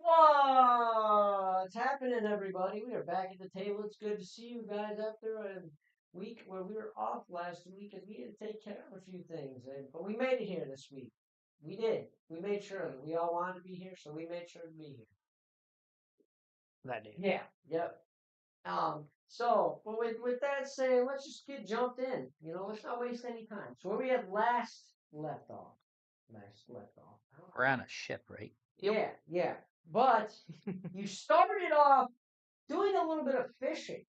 What's happening, everybody? We are back at the table. It's good to see you guys after a week where we were off last week and we had to take care of a few things. But we made it here this week. We did. We made sure of it. We all wanted to be here, so we made sure to be here. That day. Yeah. Yep. But with that saying, let's just get jumped in. Let's not waste any time. So where we had last left off. Last left off. We're on a ship, right? Yeah, yeah. But you started off doing a little bit of fishing.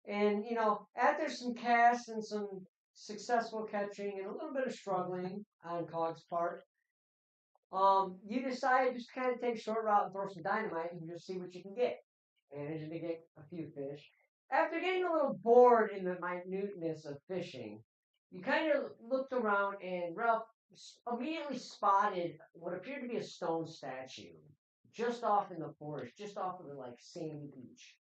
And, after some casts and some successful catching and a little bit of struggling on Cog's part, you decided just to kind of take a short route and throw some dynamite and just see what you can get. Managing to get a few fish. After getting a little bored in the minuteness of fishing, you kind of looked around and Ralph immediately spotted what appeared to be a stone statue just off in the forest, just off of the sandy beach.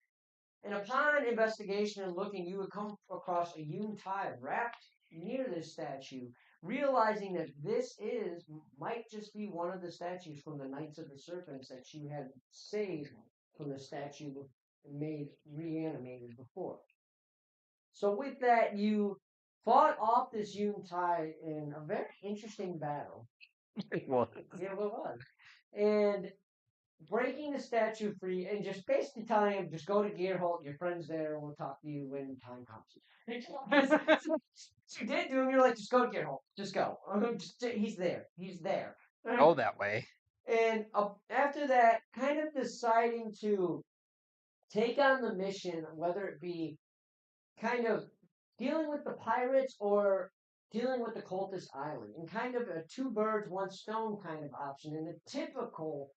And upon investigation and looking, you would come across a hewn tie wrapped near this statue, realizing that might just be one of the statues from the Knights of the Serpents that you had saved from the statue made reanimated before. So with that, you fought off this hewn tie in a very interesting battle. It was. Yeah, it was. And breaking the statue free and just basically telling him, just go to Gearholt, your friend's there, and we'll talk to you when time comes. So you did do him, you're like, just go to Gearholt, just go. He's there, he's there. Go that way. And after that, kind of deciding to take on the mission, whether it be kind of dealing with the pirates or dealing with the cultist island, and kind of a two birds, one stone kind of option. In the typical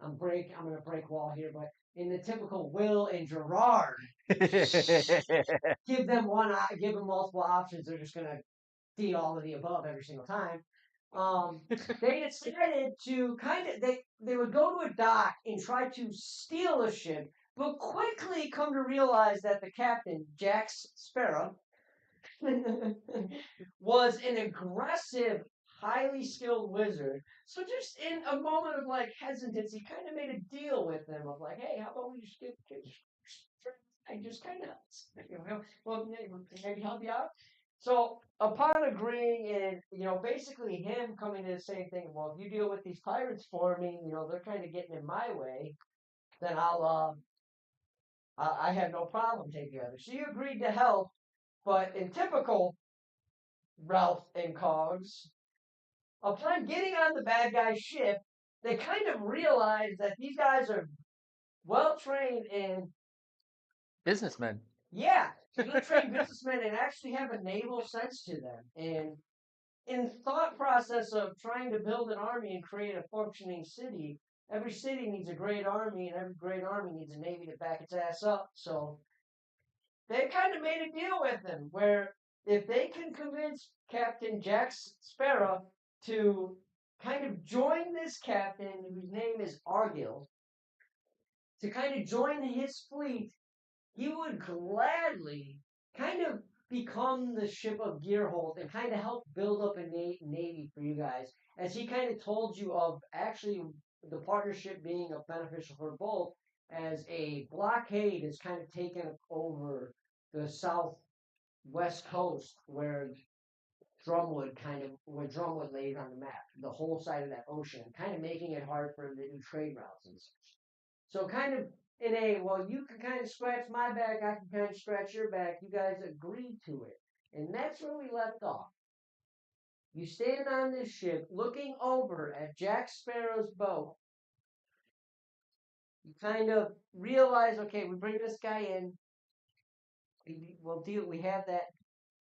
I'm going to break wall here, but in the typical Will and Gerard, give them multiple options. They're just going to feed all of the above every single time. They decided to they would go to a dock and try to steal a ship, but quickly come to realize that the captain, Jack Sparrow, was an aggressive, highly skilled wizard. So just in a moment of hesitancy, kind of made a deal with them of hey, how about we just get I just kind of well maybe help you out. So upon agreeing and basically him coming to the same thing, well, if you deal with these pirates for me, they're kind of getting in my way, then I have no problem taking the other. So you agreed to help, but in typical Ralph and Cogs, upon getting on the bad guy's ship, they kind of realize that these guys are well trained and Businessmen. yeah, well trained businessmen and actually have a naval sense to them. And in thought process of trying to build an army and create a functioning city, every city needs a great army and every great army needs a navy to back its ass up. So they kind of made a deal with him where if they can convince Captain Jack Sparrow to kind of join this captain whose name is Argyle, to kind of join his fleet, he would gladly kind of become the ship of Gearholt and kind of help build up a navy for you guys. As he kind of told you of actually the partnership being beneficial for both, as a blockade is kind of taken over the southwest coast where Drumwood laid on the map, the whole side of that ocean, kind of making it hard for him to do trade routes and such. So kind of well, you can kind of scratch my back, I can kind of scratch your back. You guys agreed to it. And that's where we left off. You stand on this ship looking over at Jack Sparrow's boat. You kind of realize, okay, we bring this guy in. We'll deal. We have that.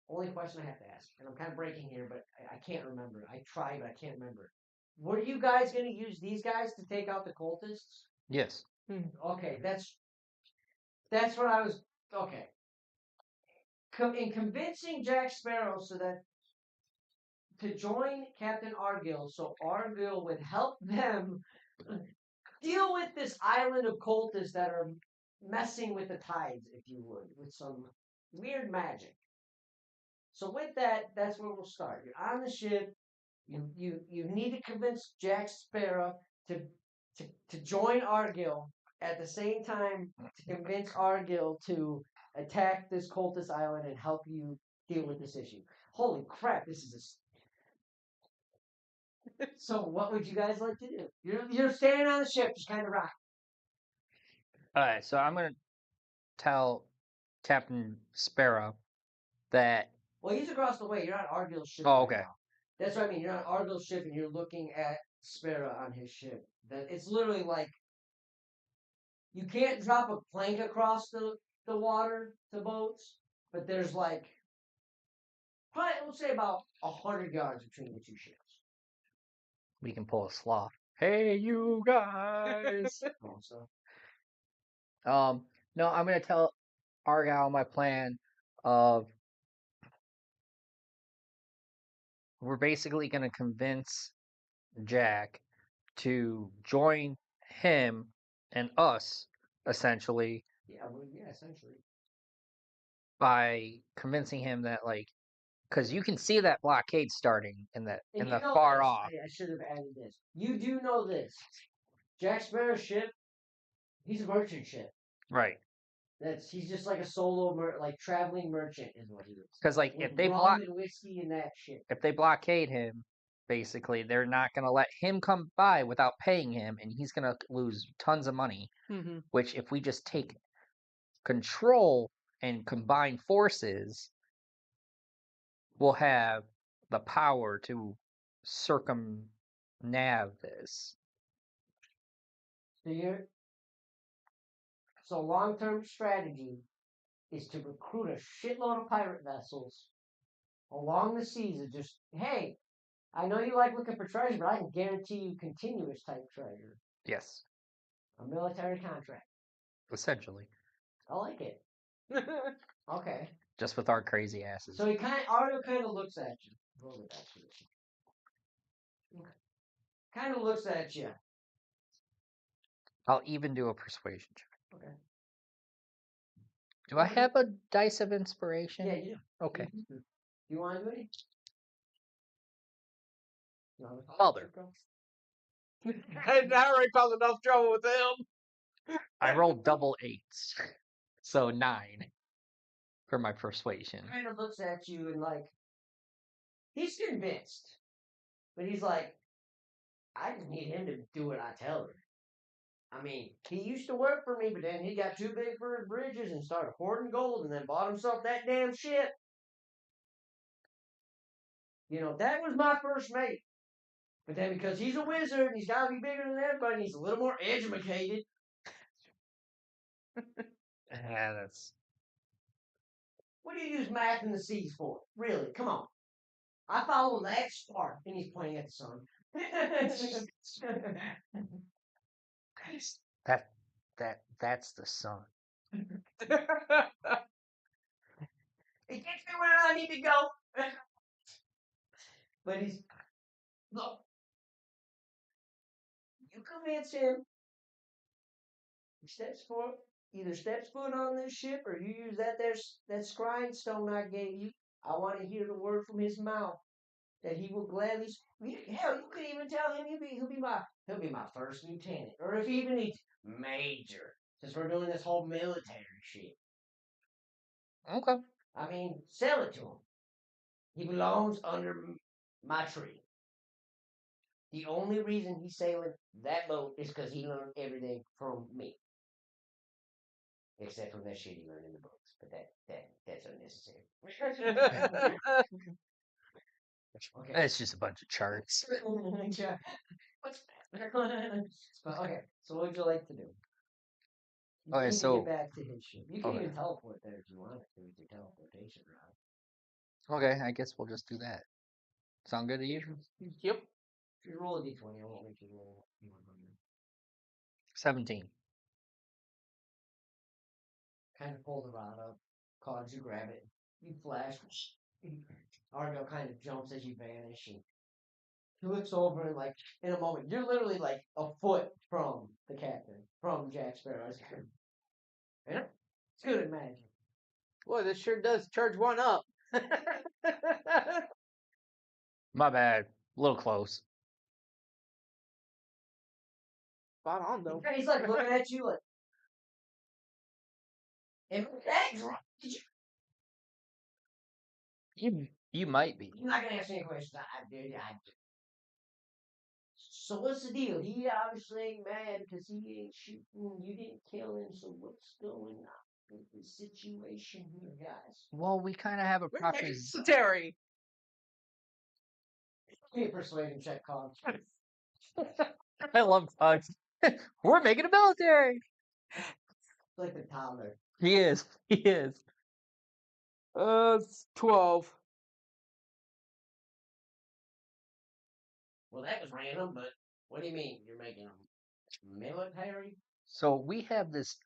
Only question I have to ask, and I'm kind of breaking here, but I can't remember. I tried, but I can't remember. Were you guys going to use these guys to take out the cultists? Yes. Okay, that's what I was. Okay, in convincing Jack Sparrow so that to join Captain Argyle, so Argyle would help them deal with this island of cultists that are messing with the tides, if you would, with some weird magic. So with that, that's where we'll start. You're on the ship. You need to convince Jack Sparrow to to join Argyle at the same time to convince Argyle to attack this cultist island and help you deal with this issue. Holy crap! This is a. So, what would you guys like to do? You're standing on the ship, just kind of rock. All right, so I'm gonna tell Captain Sparrow that. Well, he's across the way. You're on Argyle's ship. Oh, right okay. now. That's what I mean. You're on Argyle's ship and you're looking at Sparrow on his ship. That it's literally like you can't drop a plank across the water to boats, but there's like probably we'll say about 100 yards between the two ships. We can pull a sloth. Hey, you guys. Also, No, I'm gonna tell Argyle my plan of we're basically gonna convince Jack to join him and us essentially yeah, well, yeah, essentially. by convincing him that like because you can see that blockade starting in And you the know far this. off. I should have added this. You do know this. Jack Sparrow's ship. He's a merchant ship. Right. He's just like a solo like traveling merchant is what he is. Because like With rum and whiskey and that shit. if they blockade him, basically they're not gonna let him come by without paying him, and he's gonna lose tons of money. Mm-hmm. Which if we just take control and combine forces, we'll have the power to circumnavigate this. So long-term strategy is to recruit a shitload of pirate vessels along the seas of just, hey, I know you like looking for treasure, but I can guarantee you continuous type treasure. Yes. A military contract. Essentially. I like it. Okay. Just with our crazy asses. So Ardo kind of looks at you. Roll it back to this. Okay. Kind of looks at you. I'll even do a persuasion check. Okay. Do I have a dice of inspiration? Yeah, you do. Okay. You want to do it? Mother. I already caused enough trouble with him. I rolled double eights. So 9 for my persuasion. Kind of looks at you and like, he's convinced. But he's like, I just need him to do what I tell her. I mean, he used to work for me, but then he got too big for his bridges and started hoarding gold and then bought himself that damn shit. You know, that was my first mate. But then because he's a wizard and he's got to be bigger than everybody, he's a little more educated. Yeah, that's. What do you use math in the seas for? Really? Come on. I follow that spark. And he's pointing at the sun. That's the sun. It gets me where I need to go. But he's, look, you convince him. He either steps foot on this ship or you use that scrying stone I gave you. I want to hear the word from his mouth that he will gladly. Hell, you could even tell him he'll be my first lieutenant, or if he even needs major, since we're doing this whole military shit. Okay. I mean, sell it to him. He belongs under my tree. The only reason he's sailing that boat is because he learned everything from me. Except from that shit he learned in the books. But that's unnecessary. Okay. It's just a bunch of charts. Okay, so what would you like to do? You Okay, need so- to get back to his ship. You can okay. even teleport there if you want to with your teleportation route. Okay, I guess we'll just do that. Sound good to you? Yep. If you roll a d20, I won't make you roll 17. kind of pull the rod up, cause you grab it, you flash. Argo kind of jumps as you vanish, and he looks over and like in a moment, you're literally like a foot from the captain, from Jack Sparrow. Yeah, it's good at magic. Boy, this sure does charge one up. My bad. A little close. Spot on though. He's like looking at you like, "Am I that drunk? Did you?" You might be. You're not gonna ask any questions. So what's the deal? He obviously ain't mad because he ain't shooting. You didn't kill him. So what's going on with the situation here, guys? Well, we kind of have a We're proper. military. Give me a persuasion check, Colin. I love Pugs. We're making a military. It's like the toddler. He is. He is. 12. Well, that was random, but what do you mean? You're making a military? So we have this.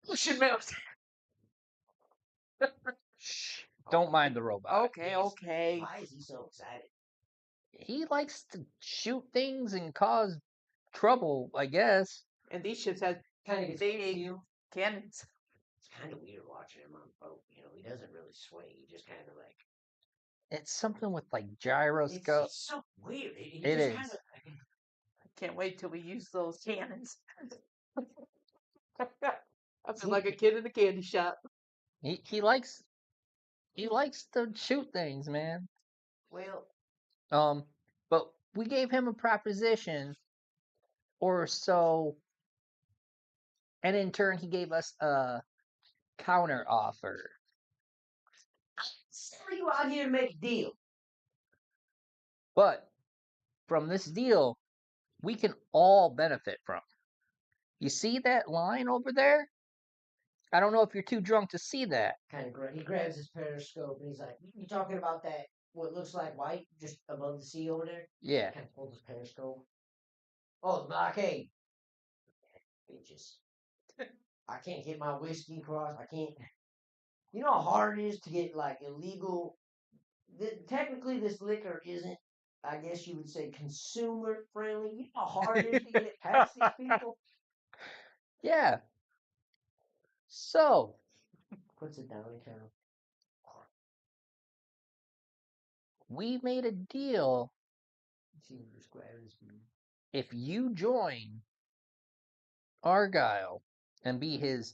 Russian military. Shh. Don't mind the robot. Okay, okay. Why is he so excited? He likes to shoot things and cause trouble, I guess. And these ships have Kind of gets big feel. cannons. It's kind of weird watching him on a boat. You know, he doesn't really swing. He just kind of like. It's something with like It's gyroscope. so weird. He It just is. kind of. I can't wait till we use those cannons. I feel like a kid in a candy shop. He likes to shoot things, man. Well, But we gave him a proposition or so, and in turn he gave us a counter offer. so you out here to make a deal. But from this deal, we can all benefit from. You see that line over there? I don't know if you're too drunk to see that. Kind of he grabs his periscope and he's like, "You talking about that? What looks like white just above the sea over there?" Yeah. Kind of pulls his periscope. Oh, the blockade. Bitches. I can't get my whiskey across. I can't. You know how hard it is to get like illegal. Technically, this liquor isn't. I guess you would say consumer friendly. You know how hard it is to get it past these people. Yeah. So, Puts it down and kind of. we made a deal. See him just grabbing his beard. If you join Argyle and be his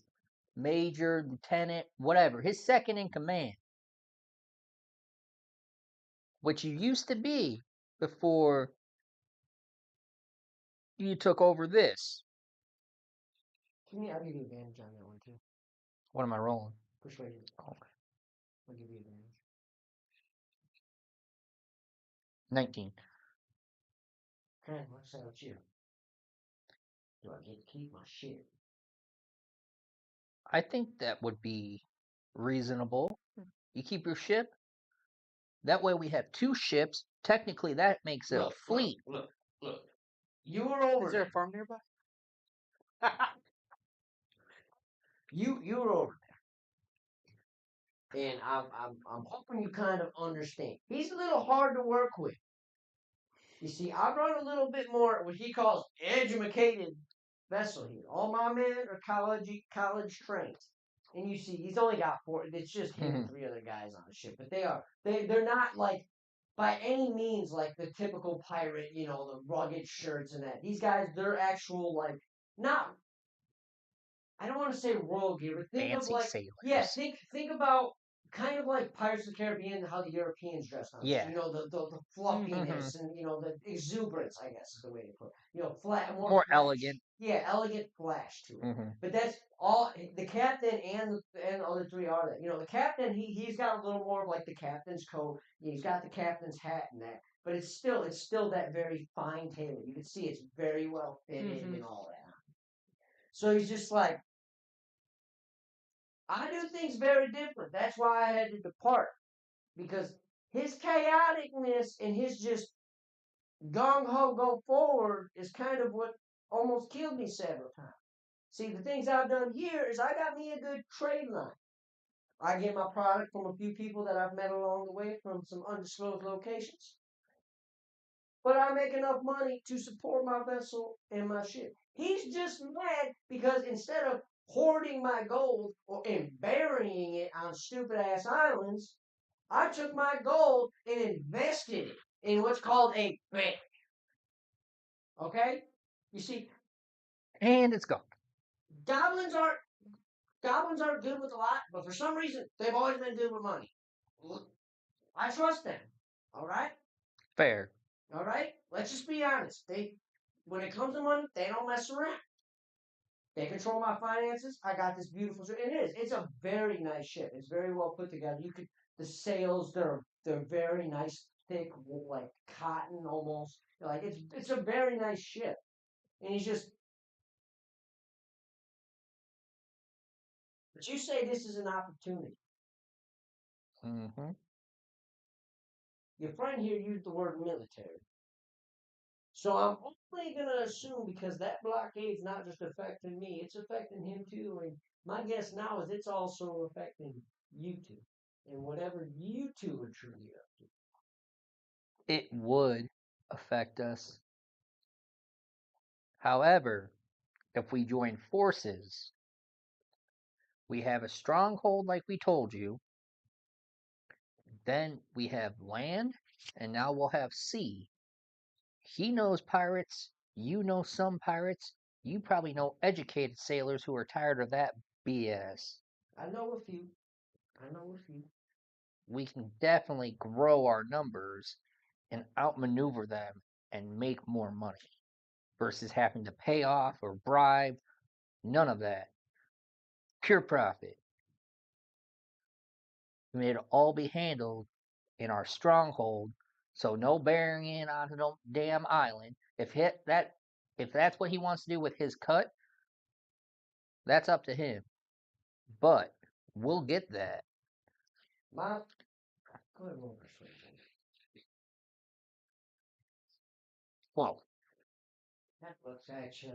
major, lieutenant, whatever, his second in command, which you used to be before you took over this. I'll give you advantage on that one too. What am I rolling? Persuasion. Okay. I'll give you advantage. 19. Okay, what's that with you? Do I get to keep my shit? I think that would be reasonable. You keep your ship. That way we have 2 ships. Technically, that makes a fleet. Look. You were over Is there a there. farm nearby? You were over there. And I'm hoping you kind of understand. He's a little hard to work with. You see, I run a little bit more what he calls educated vessel here. All my men are college trained. And you see, he's only got 4. It's just him and 3 other guys on the ship. But they're not like by any means like the typical pirate, you know, the rugged shirts and that. These guys, they're actual like not. I don't want to say world gear, but think of Fancy like sailors. think about kind of like Pirates of the Caribbean, how the Europeans dress on. Yeah. You know the fluffiness and you know the exuberance, I guess is the way to put it. You know, More flash. elegant. Yeah, elegant flash to it. Mm-hmm. But that's all the captain and the other 3 are that. You know, the captain he's got a little more of like the captain's coat. He's got the captain's hat and that. But it's still that very fine tailored. You can see it's very well fitted and all that. So he's just like, I do things very different. That's why I had to depart. Because his chaoticness and his just gung ho go forward is kind of what almost killed me several times. See, the things I've done here is I got me a good trade line. I get my product from a few people that I've met along the way from some undisclosed locations. But I make enough money to support my vessel and my ship. He's just mad because instead of hoarding my gold and burying it on stupid ass islands, I took my gold and invested it in what's called a bank. Okay? You see, And it's gone. Goblins aren't good with a lot, but for some reason they've always been good with money. I trust them. All right. Fair. All right. Let's just be honest. When it comes to money, they don't mess around. They control my finances. I got this beautiful ship. It is. It's a very nice ship. It's very well put together. The sails. They're very nice, thick, like cotton almost. Like it's a very nice ship. And he's just. But you say this is an opportunity. Mm-hmm. Your friend here used the word military. So I'm only gonna assume because that blockade's not just affecting me, it's affecting him too. And my guess now is it's also affecting you two. And whatever you two are truly up to. It would affect us. However, if we join forces, we have a stronghold like we told you. Then we have land, and now we'll have sea. He knows pirates. You know some pirates. You probably know educated sailors who are tired of that BS. I know a few. I know a few. We can definitely grow our numbers and outmaneuver them and make more money versus having to pay off or bribe. None of that. Pure profit. May it all be handled in our stronghold, so no bearing in on no damn island. If that's what he wants to do with his cut, that's up to him. But we'll get that. My go ahead, roll persuasion. Well, That looks at you.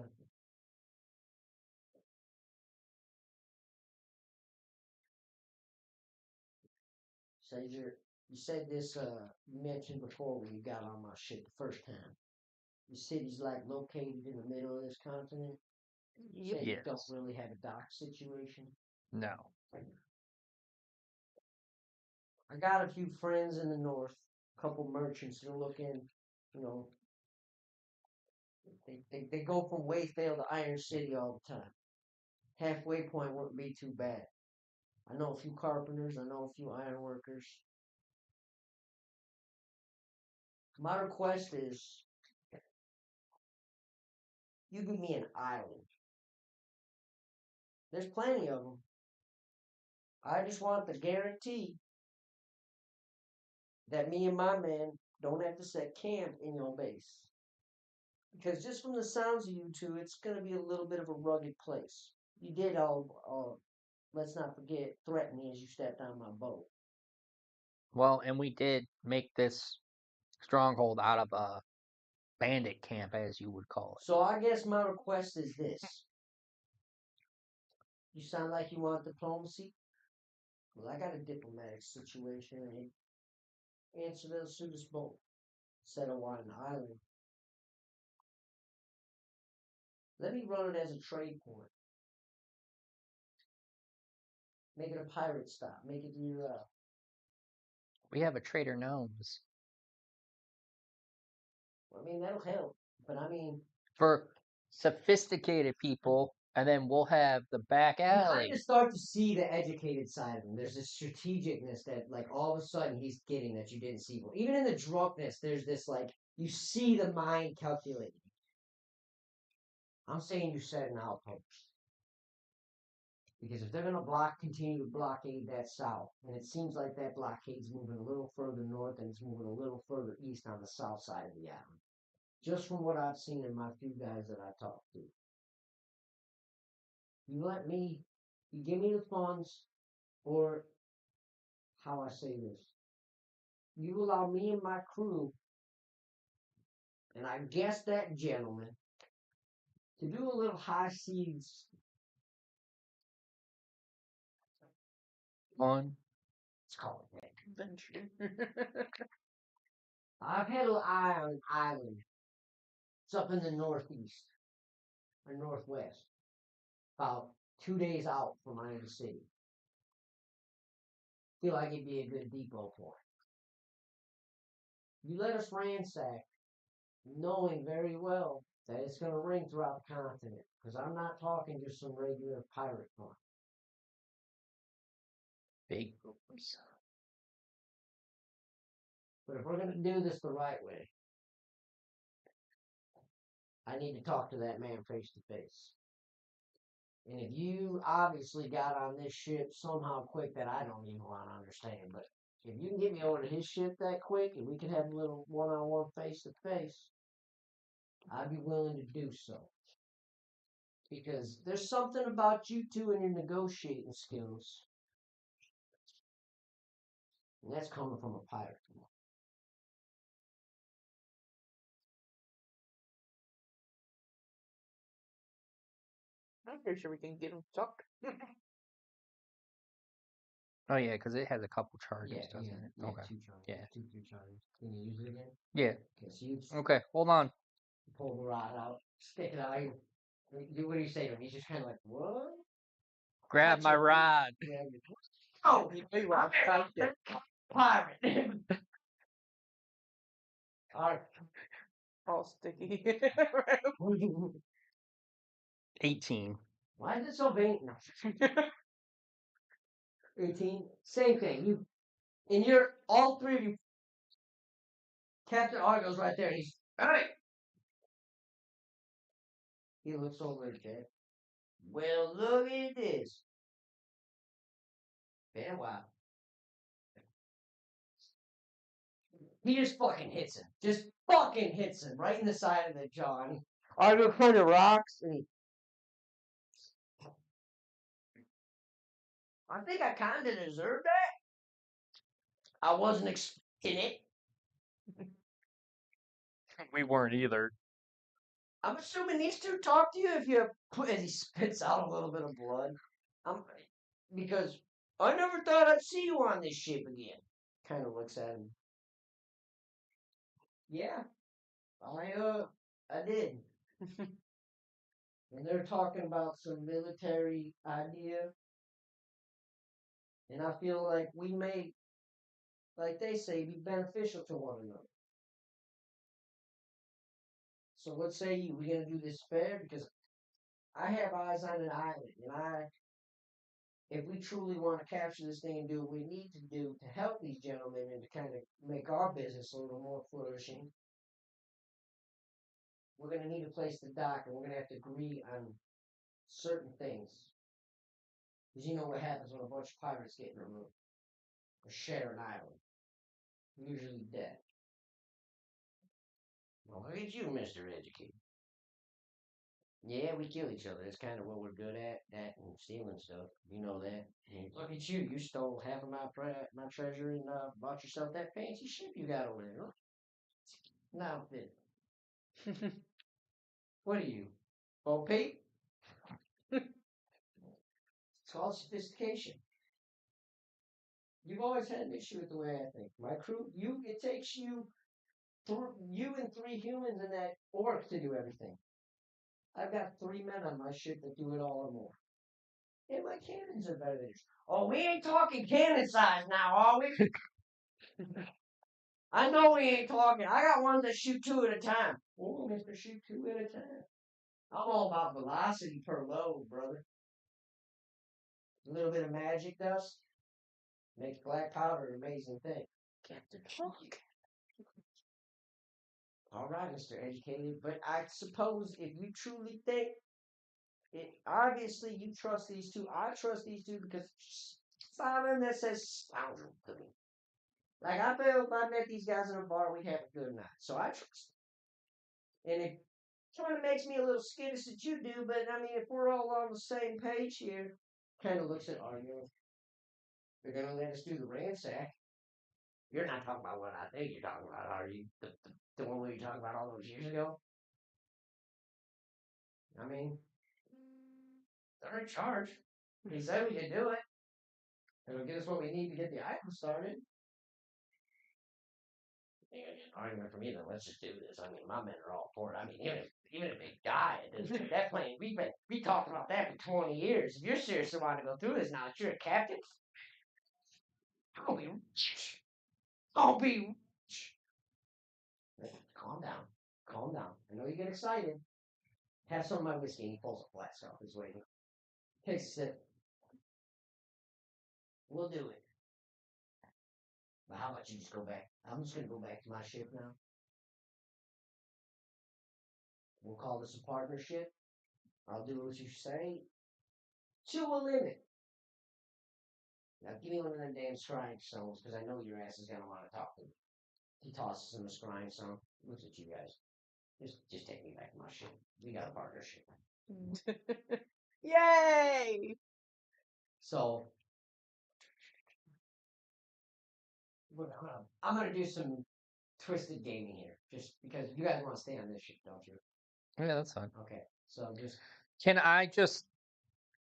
So you said this you mentioned before when you got on my ship the first time. The city's like located in the middle of this continent. Say you don't yes. really have a dock situation. No. I got a few friends in the north, a couple merchants that are looking, you know, they go from Wayfield to Iron City all the time. Halfway point wouldn't be too bad. I know a few carpenters, I know a few iron workers. My request is you give me an island. There's plenty of them. I just want the guarantee that me and my men don't have to set camp in your base. Because just from the sounds of you two, it's going to be a little bit of a rugged place. You did let's not forget, threaten me as you stepped on my boat. Well, and we did make this stronghold out of a bandit camp, as you would call it. So I guess my request is this. You sound like you want diplomacy? Well, I got a diplomatic situation and answer that'll suit us both. Instead of wanting an island. Let me run it as a trade point. Make it a pirate stop. Make it your We have a Trader Gnomes I mean that'll help. But I mean for sophisticated people, and then we'll have the back you kind alley. of start to see the educated side of him. There's this strategicness that, like, all of a sudden he's getting that you didn't see before. Even in the drunkenness, there's this, like, you see the mind calculating. I'm saying you set an outpost. Because if they're going to continue to blockade that south, and it seems like that blockade's moving a little further north and it's moving a little further east on the south side of the island. Just from what I've seen in my few guys that I talked to. You give me the funds, or how I say this. You allow me and my crew, and I guess that gentleman, to do a little high seas. Fun. Let's call it that convention. I've had an eye on an island. It's up in the northeast or northwest, about 2 days out from Miami City. Feel like it'd be a good depot for it. You let us ransack, knowing very well that it's going to ring throughout the continent. Because I'm not talking just some regular pirate fun. Big boys. But if we're going to do this the right way, I need to talk to that man face to face. And if you obviously got on this ship somehow quick that I don't even want to understand, but if you can get me over to his ship that quick and we can have a little one-on-one face-to-face, I'd be willing to do so. Because there's something about you two and your negotiating skills. And that's coming from a pirate. I'm pretty sure we can get him stuck. Oh yeah, because it has a couple charges, Yeah, doesn't it? yeah, Okay. 2 charges. Yeah. 2 charges. Can you use it again? Yeah. Okay, so you Okay. Hold on. pull the rod out, stick it out. What do you say to him? He's just kind of like, what? Grab my rod. Grab your oh, Hey, Rob, thank you. pirate. Alright. All sticky. 18. Why is it so vain? No. 18. Same thing. You and you're all three of you. Captain Argo's right there. He's hey. He looks over at Jack. Well, look at this. Been a while. He just fucking hits him. Just fucking hits him right in the side of the jaw. And Argo kind of rocks and he. I think I kind of deserved that. I wasn't expecting it. We weren't either. I'm assuming these two talk to you if you put as he spits out a little bit of blood. Because I never thought I'd see you on this ship again. Kind of looks at him. Yeah, I did. And they're talking about some military idea, and I feel like we may, like they say, be beneficial to one another. So what say you? We gonna do this fair? Because I have eyes on an island, and if we truly want to capture this thing and do what we need to do to help these gentlemen and to kind of make our business a little more flourishing, we're going to need a place to dock and we're going to have to agree on certain things. Because you know what happens when a bunch of pirates get in a room or share an island. Usually dead. Well, look at you, Mr. Educated. Yeah, we kill each other. That's kind of what we're good at, that and stealing stuff. You know that. And look at you. You stole half of my treasure and bought yourself that fancy ship you got over there. Now, what are you? Bo Peep? It's called sophistication. You've always had an issue with the way I think. My crew, it takes you and 3 humans and that orc to do everything. I've got 3 men on my ship that do it all or more. And my cannons are better than yours. Oh, we ain't talking cannon size now, are we? I know we ain't talking. I got ones that shoot 2 at a time. Oh, Mr. Shoot 2 at a time. I'm all about velocity per load, brother. A little bit of magic dust makes black powder an amazing thing. Captain Trunk. All right, Mr. Educated, but I suppose if you truly think it, obviously you trust these two. I trust these two because Simon that says scoundrel to me. Like I feel if I met these guys in a bar, we'd have a good night. So I trust them. And it kind of makes me a little skittish that you do, but I mean, if we're all on the same page here, kind of looks at Argo. They're gonna let us do the ransack. You're not talking about what I think you're talking about, are you? The one we were talking about all those years ago? I mean, they're in charge. He said we could do it. It'll get us what we need to get the island started. Argument from either. Let's just do this. I mean, my men are all for it. I mean, even if they die at this point, that plane, we talked about that for 20 years. If you're seriously wanting to go through this now that you're a captain, I'll be rich. I'll be rich. Calm down. Calm down. I know you get excited. Have some of my whiskey. And he pulls a flask off his way. Takes a sip. We'll do it. But how about you just go back? I'm just gonna go back to my ship now. We'll call this a partnership. I'll do what you say to a limit. Now give me one of them damn scrying stones, because I know your ass is gonna want to talk to me. He tosses him a scrying stone. Looks at you guys. Just take me back to my ship. We got a partnership. Yay! So I'm gonna do some twisted gaming here, just because you guys want to stay on this ship, don't you? Yeah, that's fine. Okay. So just Can I just,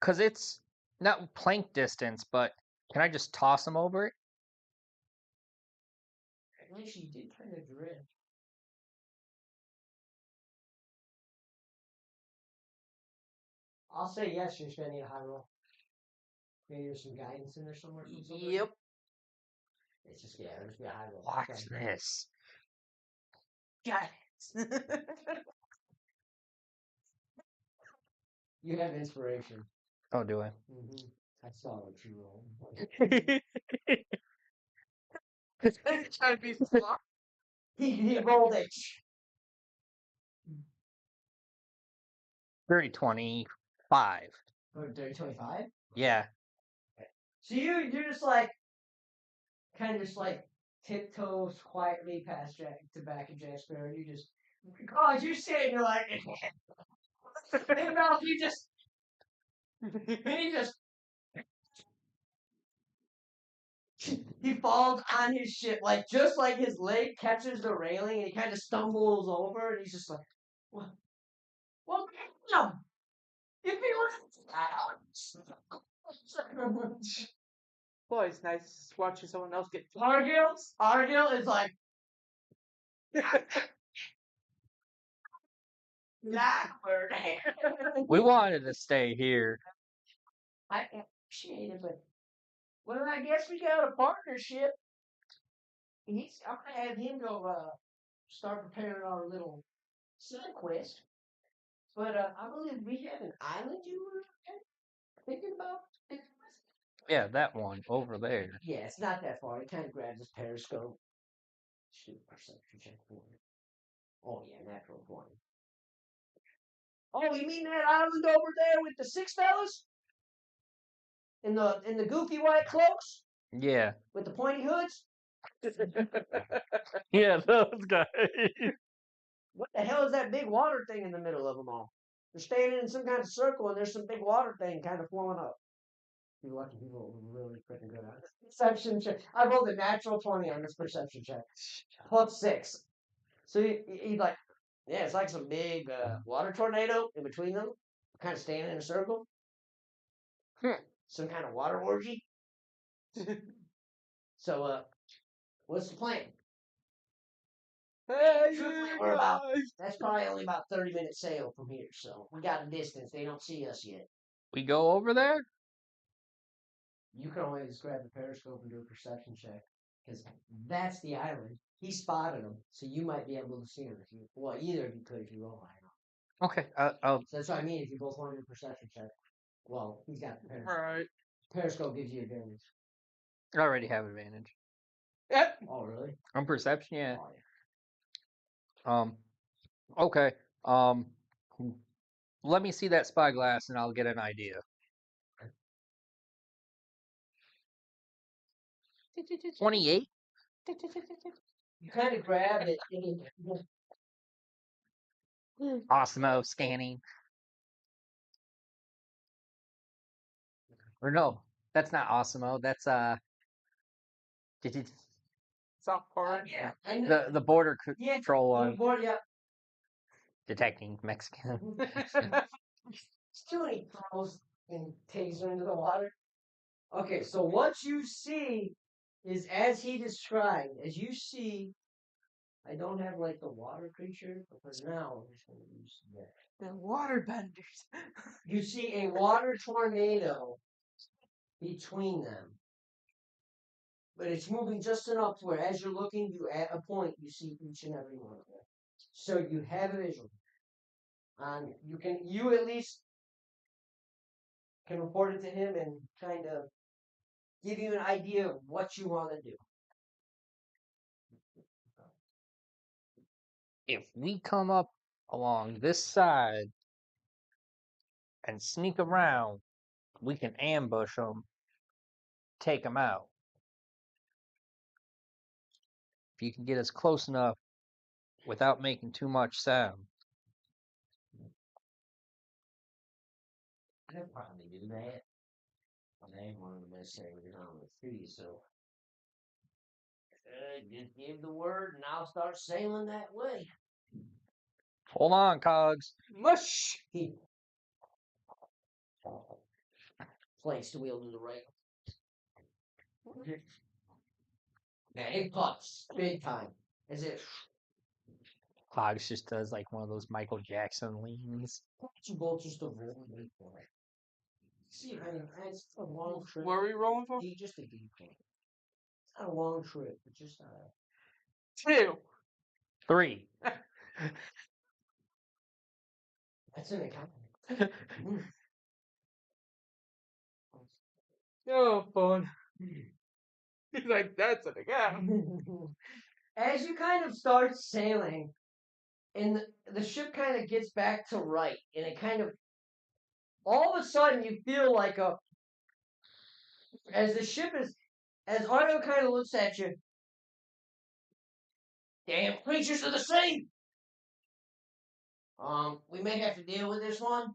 because it's not plank distance, but can I just toss him over it? actually, you did kind of drift. I'll say yes. You're just gonna need a high roll. Maybe there's some guidance in there somewhere from somebody. Yep. It's just it'll just be a high roll. Watch Okay. this. Guys. You have inspiration. Oh, do I? Mm-hmm. I saw what you rolled. Trying to be smart. He rolled a 30, 25. 25. Yeah. So you're just like kind of just like tiptoes quietly past Jack to back of Jack Sparrow. You just because you see it, you're like, and now he just he falls on his ship like just like his leg catches the railing and he kind of stumbles over and he's just like, well, no, you feel Boy, it's nice watching someone else get Argyle is like, backward. We wanted to stay here. I appreciate it, but well, I guess we got a partnership. I'm gonna have him go start preparing our little side quest. But I believe we have an island you were thinking about. Yeah, that one over there. Yeah, it's not that far. He kind of grabs his periscope. Shoot, perception check for it. Oh yeah, natural 20. Oh, you mean that island over there with the six fellas? In the goofy white cloaks Yeah. with the pointy hoods? Yeah, those guys. What the hell is that big water thing in the middle of them all? They're standing in some kind of circle and there's some big water thing kind of flowing up. You're lucky people really freaking good at it. Perception check. I rolled a natural 20 on this perception check. Plus 6. So he's like, yeah, it's like some big water tornado in between them. Kind of standing in a circle. Some kind of water orgy. So, what's the plan? Hey, Truthfully, you we're about, guys. that's probably only about 30-minute sail from here. So, we got a distance. They don't see us yet. We go over there? You can always grab the periscope and do a perception check. Because that's the island. He spotted them. So, you might be able to see them. If you, well, either of you could if you roll high enough. Okay. I'll. So, that's what I mean. If you both want to do a perception check. Well, he's got the periscope. Right. Periscope gives you advantage. I already have advantage. Yep. Oh, really? On perception, yeah. Oh, yeah. Okay. Let me see that spyglass and I'll get an idea. 28? You kind of grab it. Osmo scanning. Or no, that's not Osmo. That's South Park. Yeah. And the border yeah, control one. board, yeah. Detecting Mexican. It's too many throws and taser into the water. Okay, so what you see is as he described, as you see, I don't have like the water creature, but for now, I'm just going to use that. The water benders. You see a water tornado between them. But it's moving just enough to where as you're looking, you at a point, you see each and every one of them. So you have a visual. You at least can report it to him and kind of give you an idea of what you want to do. If we come up along this side and sneak around, we can ambush them, take them out. If you can get us close enough without making too much sound. I could probably do that. I am one of the best sailors on the sea, so just give the word and I'll start sailing that way. Hold on, Cogs. Mush! People. Place the wheel to the right. And it puffs big time. As if Cogs just does like one of those Michael Jackson leans. you both just a roll. See, it's a long trip. What are we rolling for? Just a game plan. It's not a long trip, but just 2. 3. that's an account. Oh, fun. He's like, that's it again. As you kind of start sailing, and the ship kind of gets back to right, and it kind of all of a sudden you feel like as Arno kind of looks at you, damn creatures of the sea. We may have to deal with this one.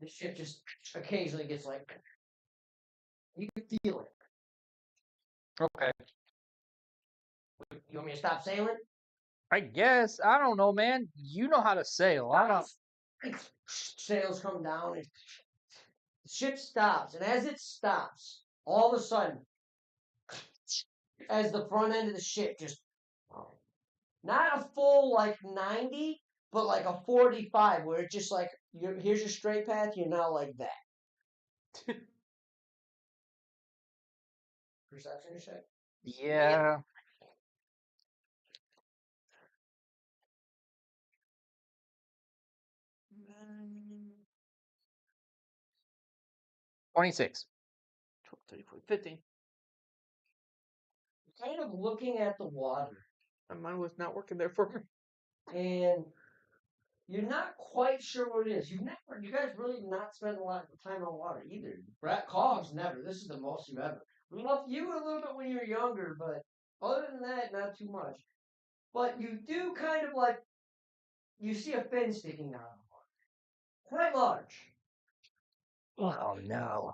The ship just occasionally gets like, you can feel it. Okay. You want me to stop sailing? I guess. I don't know, man. You know how to sail. I don't. Sails come down, and the ship stops, and as it stops, all of a sudden, as the front end of the ship just not a full like 90, but like a 45, where it's just like here's your straight path, you're now like that. Perception check. Yeah. 26. 12, 34, 15. Kind of looking at the water, And mine was not working there for her. and you're not quite sure what it is. You guys really not spend a lot of time on water either. Brett Cogs never. This is the most you've ever. We loved you a little bit when you were younger, but other than that, not too much. But you do kind of like you see a fin sticking out of the water, quite large. Oh no.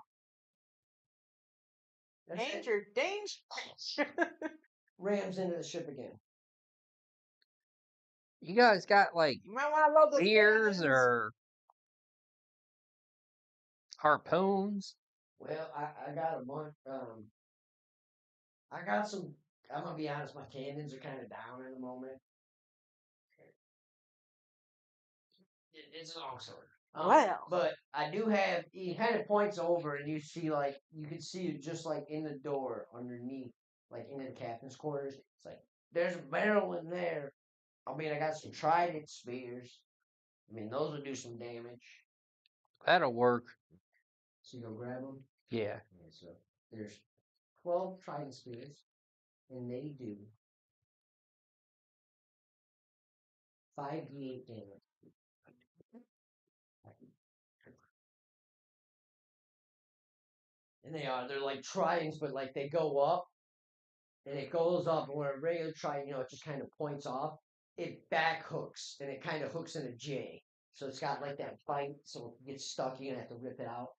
That's it. Danger. Rams into the ship again. You guys got like You might want to load those spears cannons. or harpoons? Well, I got a bunch. I got some. I'm gonna be honest. My cannons are kind of down in the moment. It's a long story. Well. But I do have. He kind of points over, and you see like you can see it just like in the door underneath, like into the captain's quarters. It's like there's a barrel in there. I mean, I got some trident spears. I mean, those will do some damage. That'll work. So you go grab them. Yeah. Yeah, so there's 12 trident spears, and they do 5d8 damage. And they're like tridents, but like they go up, and it goes up, and where a regular trident, it just kind of points off, it back hooks, and it kind of hooks in a J. So it's got like that bite, so it gets stuck, you're gonna have to rip it out.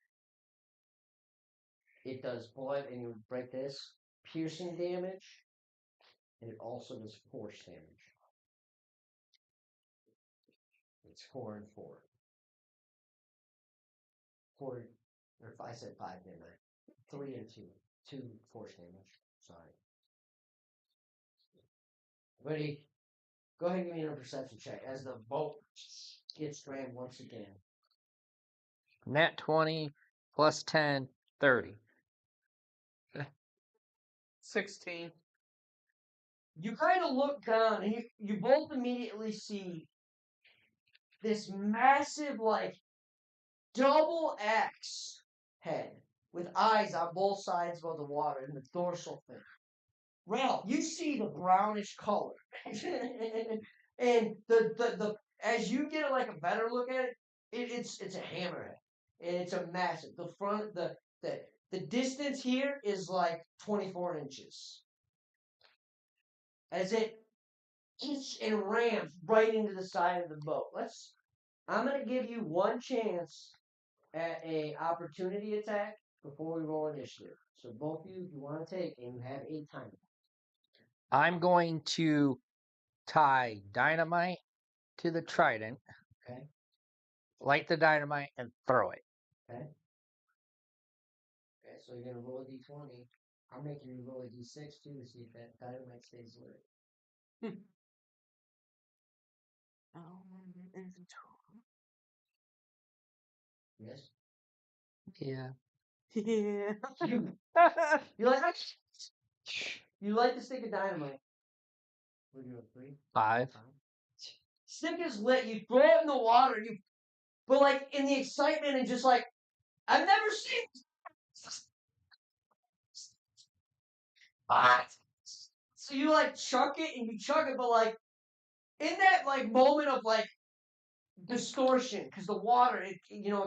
It does blood, and you break this, piercing damage, and it also does force damage. It's 4 and 4. 4, or if I said 5, didn't I? 3 and 2. 2 force damage. Sorry. Ready? Go ahead and give me a perception check as the boat gets rammed once again. Nat 20 plus 10, 30. 16. You kind of look down, and you both immediately see this massive, like, double X head with eyes on both sides of the water in the dorsal fin. Ralph, you see the brownish color. And the as you get like a better look at it, it's a hammerhead. And it's a massive. The distance here is like 24 inches. As it eats and rams right into the side of the boat. I'm gonna give you one chance at a opportunity attack before we roll initiative. So both of you, if you want to take, and you have 8 times. I'm going to tie dynamite to the trident, Okay. light the dynamite, and throw it. Okay. Okay. So you're gonna roll a d20. I'm making you roll a d6 too to see if that dynamite stays lit. Inventory. Yes. Yeah. Yeah. You like you like the stick of dynamite. We're doing 3, 5. 5. Stick is lit. You throw it in the water. But like in the excitement and just like I've never seen. So you like chuck it and you chuck it, but like in that like moment of like distortion, because the water it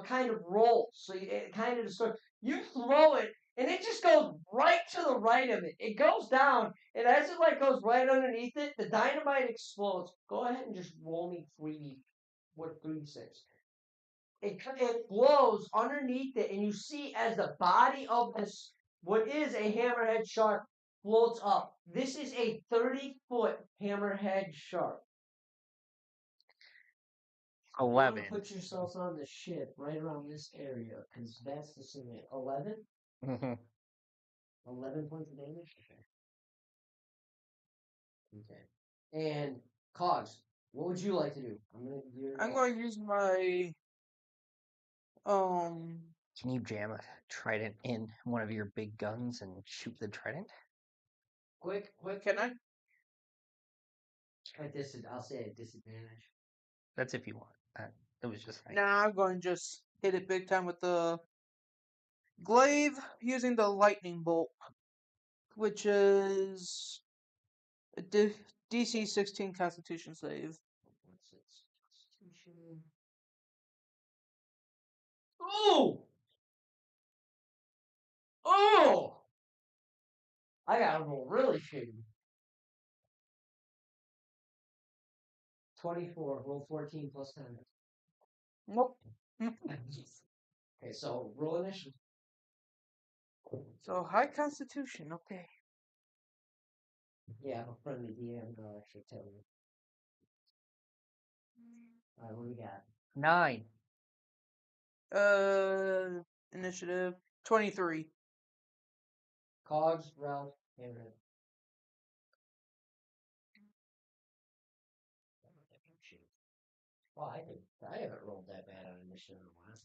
kind of rolls, so it kind of distorts. You throw it and it just goes right to the right of it. It goes down, and as it like goes right underneath it, the dynamite explodes. Go ahead and just roll me 3 6. It blows underneath it, and you see as the body of this, what is a hammerhead shark, floats up. This is a 30-foot hammerhead shark. You want 11. to put yourselves on the ship right around this area, because that's the scenario. 11? Mm-hmm. 11 points of damage? Okay. And, Cogs, what would you like to do? I'm going to use my Can you jam a trident in one of your big guns and shoot the trident? Quick. Can I? I'll say at disadvantage. That's if you want. It was just like, Nah, I'm going to just hit it big time with the glaive using the lightning bolt, which is a DC 16 Constitution save. What's its constitution? Oh! Oh! I gotta roll really shitty. 24, roll 14 plus 10. Nope. Okay, so roll initiative. So high Constitution, okay. Yeah, I'm a friendly DM, I'll actually tell you. Alright, what do we got? 9. Initiative 23. Cogs, Ralph, Hammerhead. Well, I haven't rolled that bad on initiative in a while.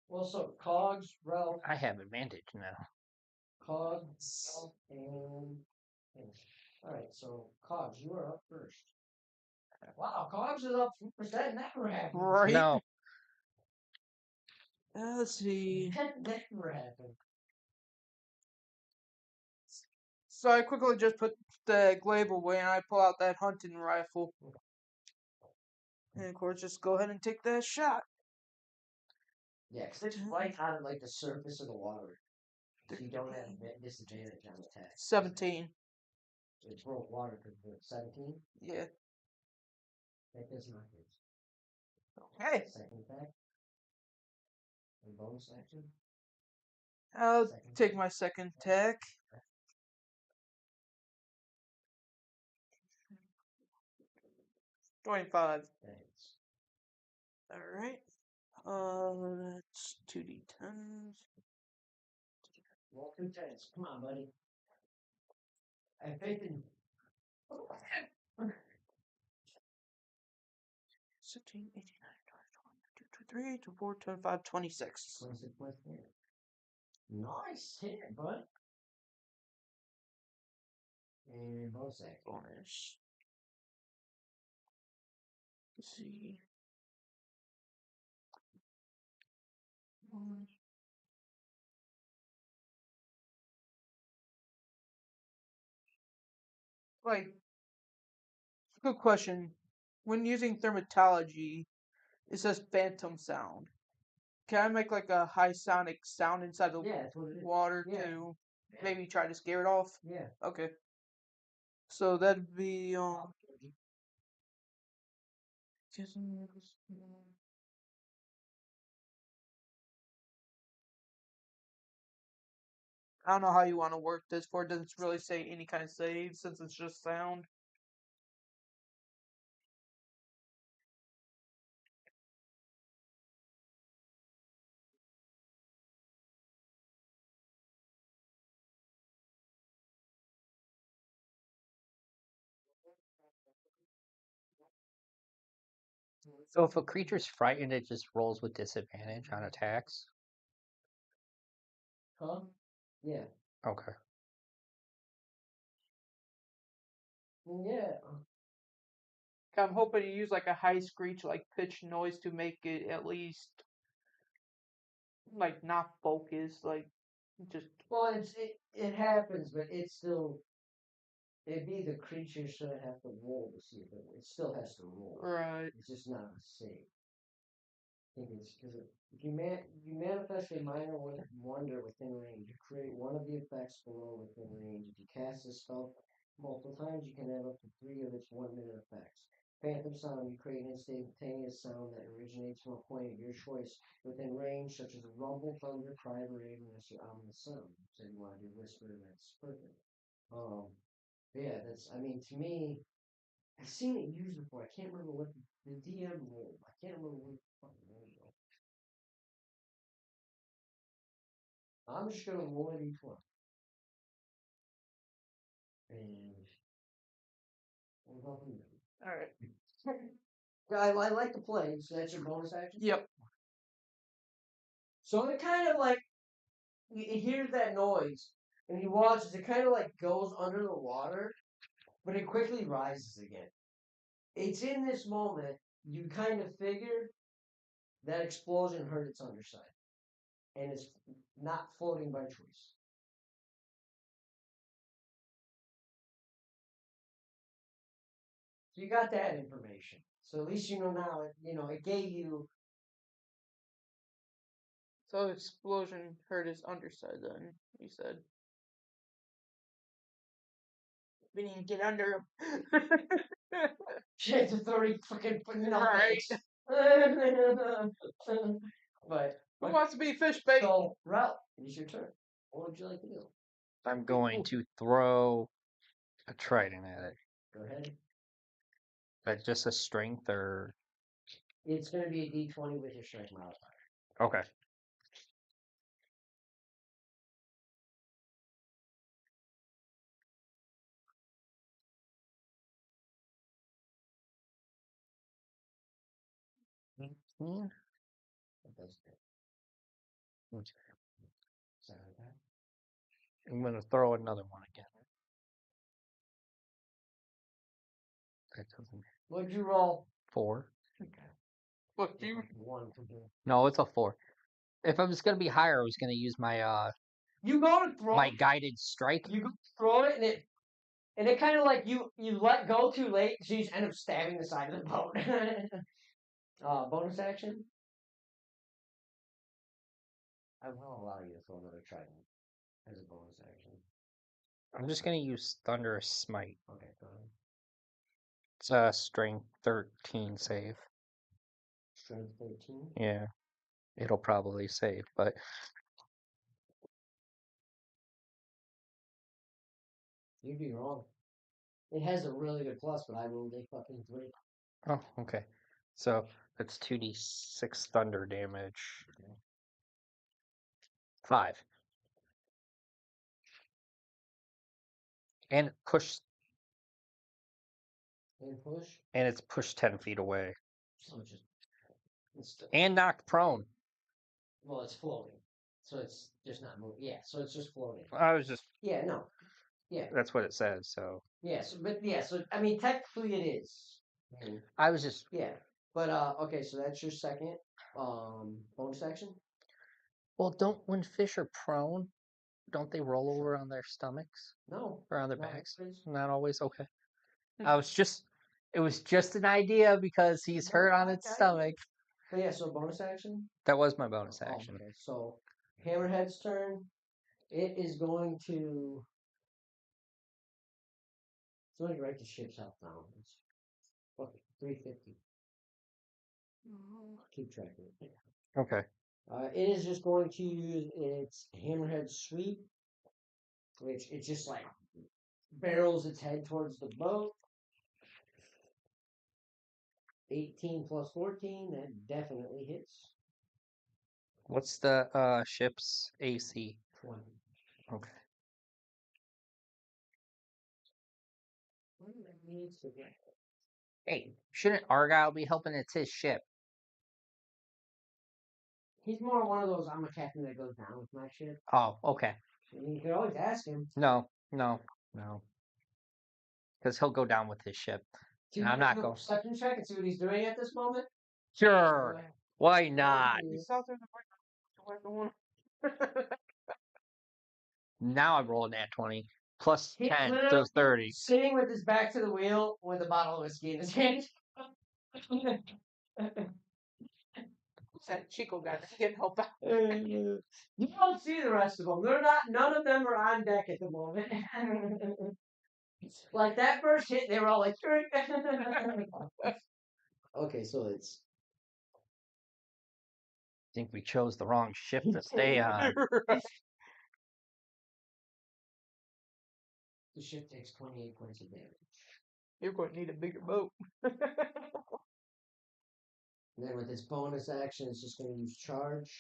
Well, so Cogs, Ralph, I have advantage now. Cogs, Ralph, and alright, so Cogs, you are up first. Wow, Cogs is up 3%. Never happened. Right. No. Let's see. That never happened. So I quickly just put the glaive away and I pull out that hunting rifle. And of course, just go ahead and take that shot. Yeah, because it's right on like the surface of the water. So you don't have disadvantage on attack. 17. It broke water because of 17. Yeah. That does not hit. Okay. Second attack. And bonus action. I'll Second take attack. my second attack. $25. Thanks. Alright. That's 2d10s. Roll 2 10s. Come on, buddy. I have faith in you. 16, 18, 19, 20, 2, 3, 2, 4, 25, 26. 26 points of damage. Nice hit, bud. And bonus action. Bonus. Let's see. like, good question. When using thermatology, it says phantom sound. Can I make like a high sonic sound inside the Yeah, that's what it is. water Yeah. to maybe try to scare it off? Yeah. Okay. So that'd be I don't know how you want to work this for. It doesn't really say any kind of save since it's just sound. So if a creature's frightened, it just rolls with disadvantage on attacks. Huh? Yeah. Okay. Yeah. I'm hoping you use like a high screech, like pitch noise to make it at least like not focus, like just Well, it happens, but it's still it'd be the creature should have to roll to see if it still has to roll. right. It's just not a save. I think it's because if you manifest a minor wonder within range, you create one of the effects below within range. If you cast a spell multiple times, you can have up to 3 of its 1 minute effects. Phantom sound, you create an instantaneous sound that originates from a point of your choice within range, such as a rumble, thunder, cry, or ravenous, or ominous sound. So you want to do whisper, that's perfect. Yeah, I mean, to me, I've seen it used before. I can't remember what the DM rolled. I can't remember what the fucking roll was. I'm just gonna roll it each one. And we'll go from there. Alright. I like to play, so that's your bonus action. Yep. So it kind of like he hears that noise and he watches. It kind of like goes under the water, but it quickly rises again. It's in this moment you kind of figure that explosion hurt its underside, and it's not floating by choice. So you got that information. So at least you know now. It gave you. So explosion hurt his underside then, you said. We need to get under him. Shit, the 30 fucking Right. But Who wants to be fish bait? so, Ralph, it is your turn. What would you like to do? I'm going to throw a trident at it. Go ahead. But just a strength or It's going to be a D20 with your strength modifier. okay. Hmm. That's good. Okay. Sorry about that. I'm gonna throw another one again. That doesn't. What'd you roll? 4. Okay. Look, you. One to do. No, it's a 4. If I was gonna be higher, I was gonna use my You go to throw my it. guided strike. You go to throw it, and it kind of like you let go too late, so you just end up stabbing the side of the boat. Bonus action. I will allow you to throw another trident as a bonus action. I'm just gonna use Thunderous Smite. Okay, go ahead. It's a strength 13 save. Strength 13. Yeah, it'll probably save, but You'd be wrong. It has a really good plus, but I rolled a fucking 3. oh, okay. So that's 2d6 thunder damage. Okay. 5. And push, And push. and it's pushed 10 feet away. So it's still, And knocked prone. well, it's floating. So it's just not moving. Yeah, so it's just floating. I was just, Yeah, no. Yeah. that's what it says, so. Yeah, so I mean technically it is. I mean, I was just, yeah. But okay, so that's your second bonus action. well, don't, when fish are prone, don't they roll over on their stomachs No. or on their not backs? always. Not always. Okay. It was just an idea because he's hurt on its stomach. But yeah, so bonus action. That was my bonus Oh, action. okay. So Hammerhead's turn. It is going to. It's going to write the ship's health down. It's fucking 350. Keep track of it. Okay. It is just going to use its Hammerhead sweep, which it just like barrels its head towards the boat. 18 plus 14, that definitely hits. What's the ship's AC? 20. Okay. Hey, shouldn't Argyle be helping? It's his ship. He's more one of those, I'm a captain that goes down with my ship. Oh, okay. You can always ask him. No. Because he'll go down with his ship. And I'm not going. Perception check and see what he's doing at this moment. Sure. Why not? He's out there in the Now I roll a nat 20 plus He's 10, so literally 30. sitting with his back to the wheel with a bottle of whiskey in his hand. That Chico guy that can't help out. You don't see the rest of them. They're not. None of them are on deck at the moment. Like that first hit, they were all like. Okay, so it's. I think we chose the wrong ship to stay on. The ship takes 28 points of damage. You're going to need a bigger boat. And then with its bonus action, it's just going to use charge,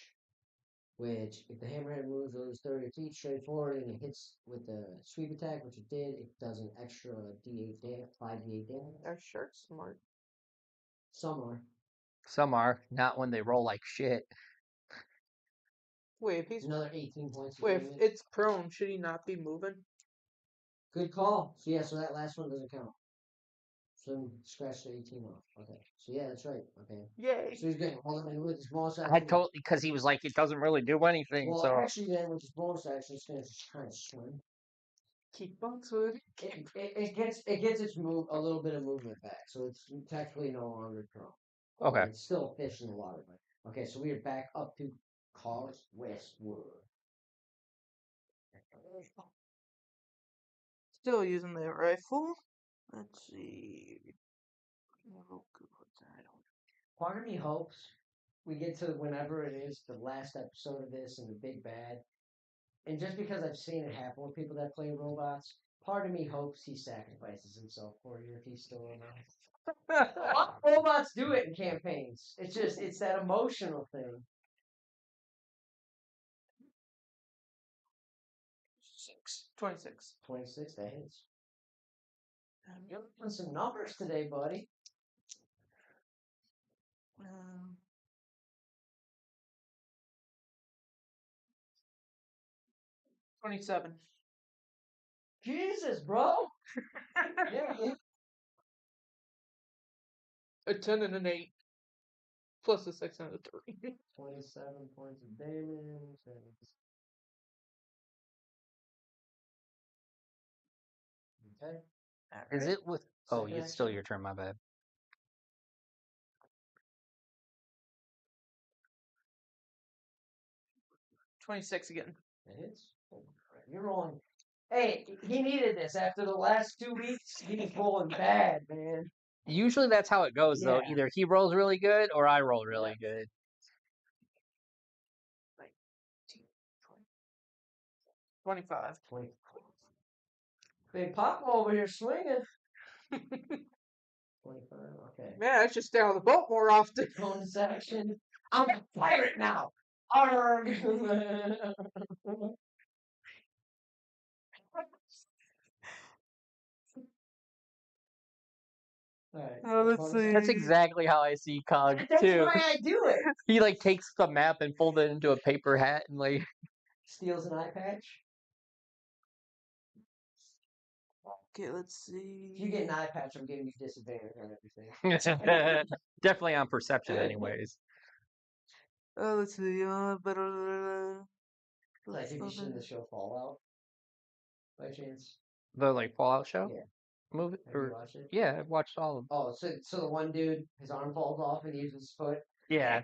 which if the hammerhead moves those 30 feet straight forward and it hits with the sweep attack, which it did, it does an extra D8 damage, 5d8 damage. Our shark's smart. Some are. Some are, not when they roll like shit. Wait, if he's Another 18 points of wait, if damage. it's prone, should he not be moving? Good call. So yeah, so that last one doesn't count. So scratch the 18 off. Okay. So yeah, that's right. Okay. Yay! So he's getting all in with his bonus action. I totally, because he was like, it doesn't really do anything. Well, So actually, then with his bonus action, it's going to just kind of swim. Keep Boxwood. It gets its move a little bit of movement back, so it's technically no longer prone. okay. It's still a fish in the water, but okay. So we are back up to Cause Westwood. Still using the rifle. Let's see. Oh, good. Part of me hopes we get to whenever it is the last episode of this and the big bad, and just because I've seen it happen with people that play robots, part of me hopes he sacrifices himself for you if he's still around. A lot of robots do it in campaigns. It's that emotional thing. 26. 26, that hits. You're looking some numbers today, buddy. 27. Jesus, bro. Yeah. A 10 and an 8. Plus a 6 and a 3. 27 points of damage. Okay. Is it with? Oh, Second it's still action. your turn. My bad. 26 again. That hits. Oh, you're rolling. Hey, he needed this after the last 2 weeks. He's rolling bad, man. Usually that's how it goes, though. Yeah. Either he rolls really good or I roll really good. 25. 20. Big Pop over here swinging. 25. Okay. Man, I should stay on the boat more often. Bonus action. I'm a pirate now. Arg. Alright. Let's see. That's exactly how I see Cog That's too. why I do it. He like takes the map and folds it into a paper hat and like Steals an eye patch. Okay, let's see. If you get an eye patch, I'm giving you disadvantage on everything. definitely on perception, anyways. Let's see. Like, have you seen the show Fallout by chance? The Fallout show? Yeah. Movie? Have you watched it? Yeah, I've watched all of them. Oh, so the one dude, his arm falls off and he uses his foot. Yeah.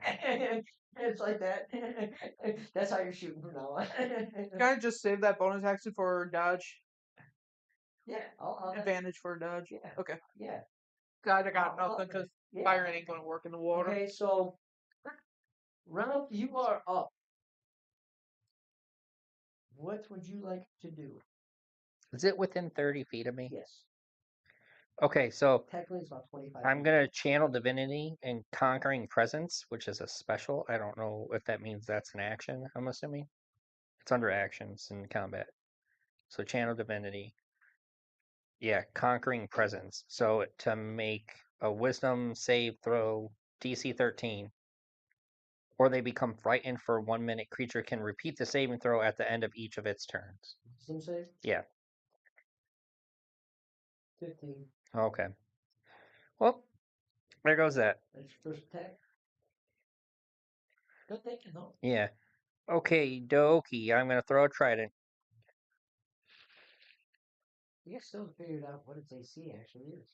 It's like that. That's how you're shooting from now on. Can I just save that bonus action for dodge? Yeah, I'll Advantage for dodge? Yeah. Okay. Yeah. God, I got I'll- nothing because yeah. fire ain't going to work in the water. Okay, so Ralph, you are up. What would you like to do? Is it within 30 feet of me? Yes. Okay, so Technically, it's about 25 I'm feet. going to channel Divinity and Conquering Presence, which is a special. I don't know if that means that's an action, I'm assuming. It's under actions in combat. So channel Divinity. Yeah, Conquering Presence. So to make a Wisdom save throw DC 13, or they become frightened for 1 minute, creature can repeat the saving throw at the end of each of its turns. Sim save? Yeah. 15. Okay. Well, there goes that. That's your first attack. Good thinking, though. Yeah. Okay, dokie. I'm gonna throw a trident. You guys still figured out what its AC actually is.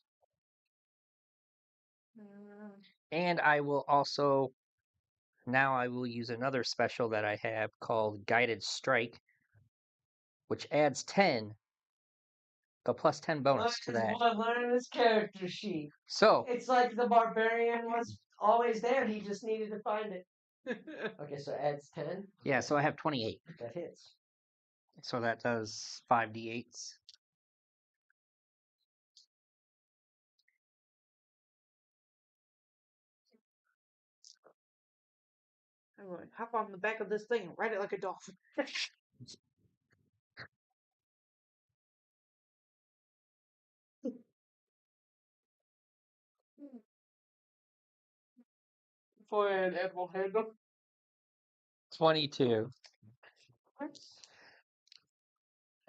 And I will also now I will use another special that I have called Guided Strike, which adds 10. The plus 10 bonus to that. What learning his character sheet. So It's like the barbarian was always there. He just needed to find it. Okay, so adds 10. yeah, so I have 28. That hits. So that does 5d8s. I'm going to hop on the back of this thing and ride it like a dolphin. For an animal handle. 22.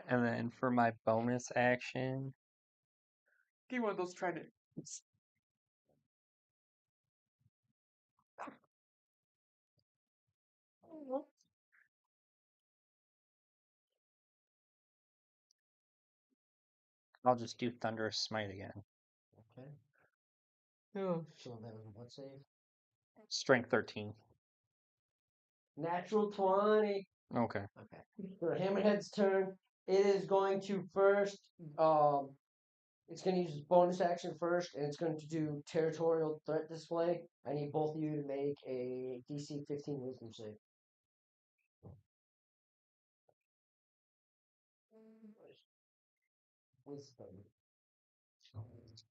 And then for my bonus action, Give me one of those tridents. I'll just do Thunderous Smite again. Okay. Oh, So that was a what save? Strength 13. Natural 20. Okay. Okay. For Hammerhead's turn, it is going to first, it's going to use its bonus action first, and it's going to do territorial threat display. I need both of you to make a DC 15 wisdom save. Wisdom.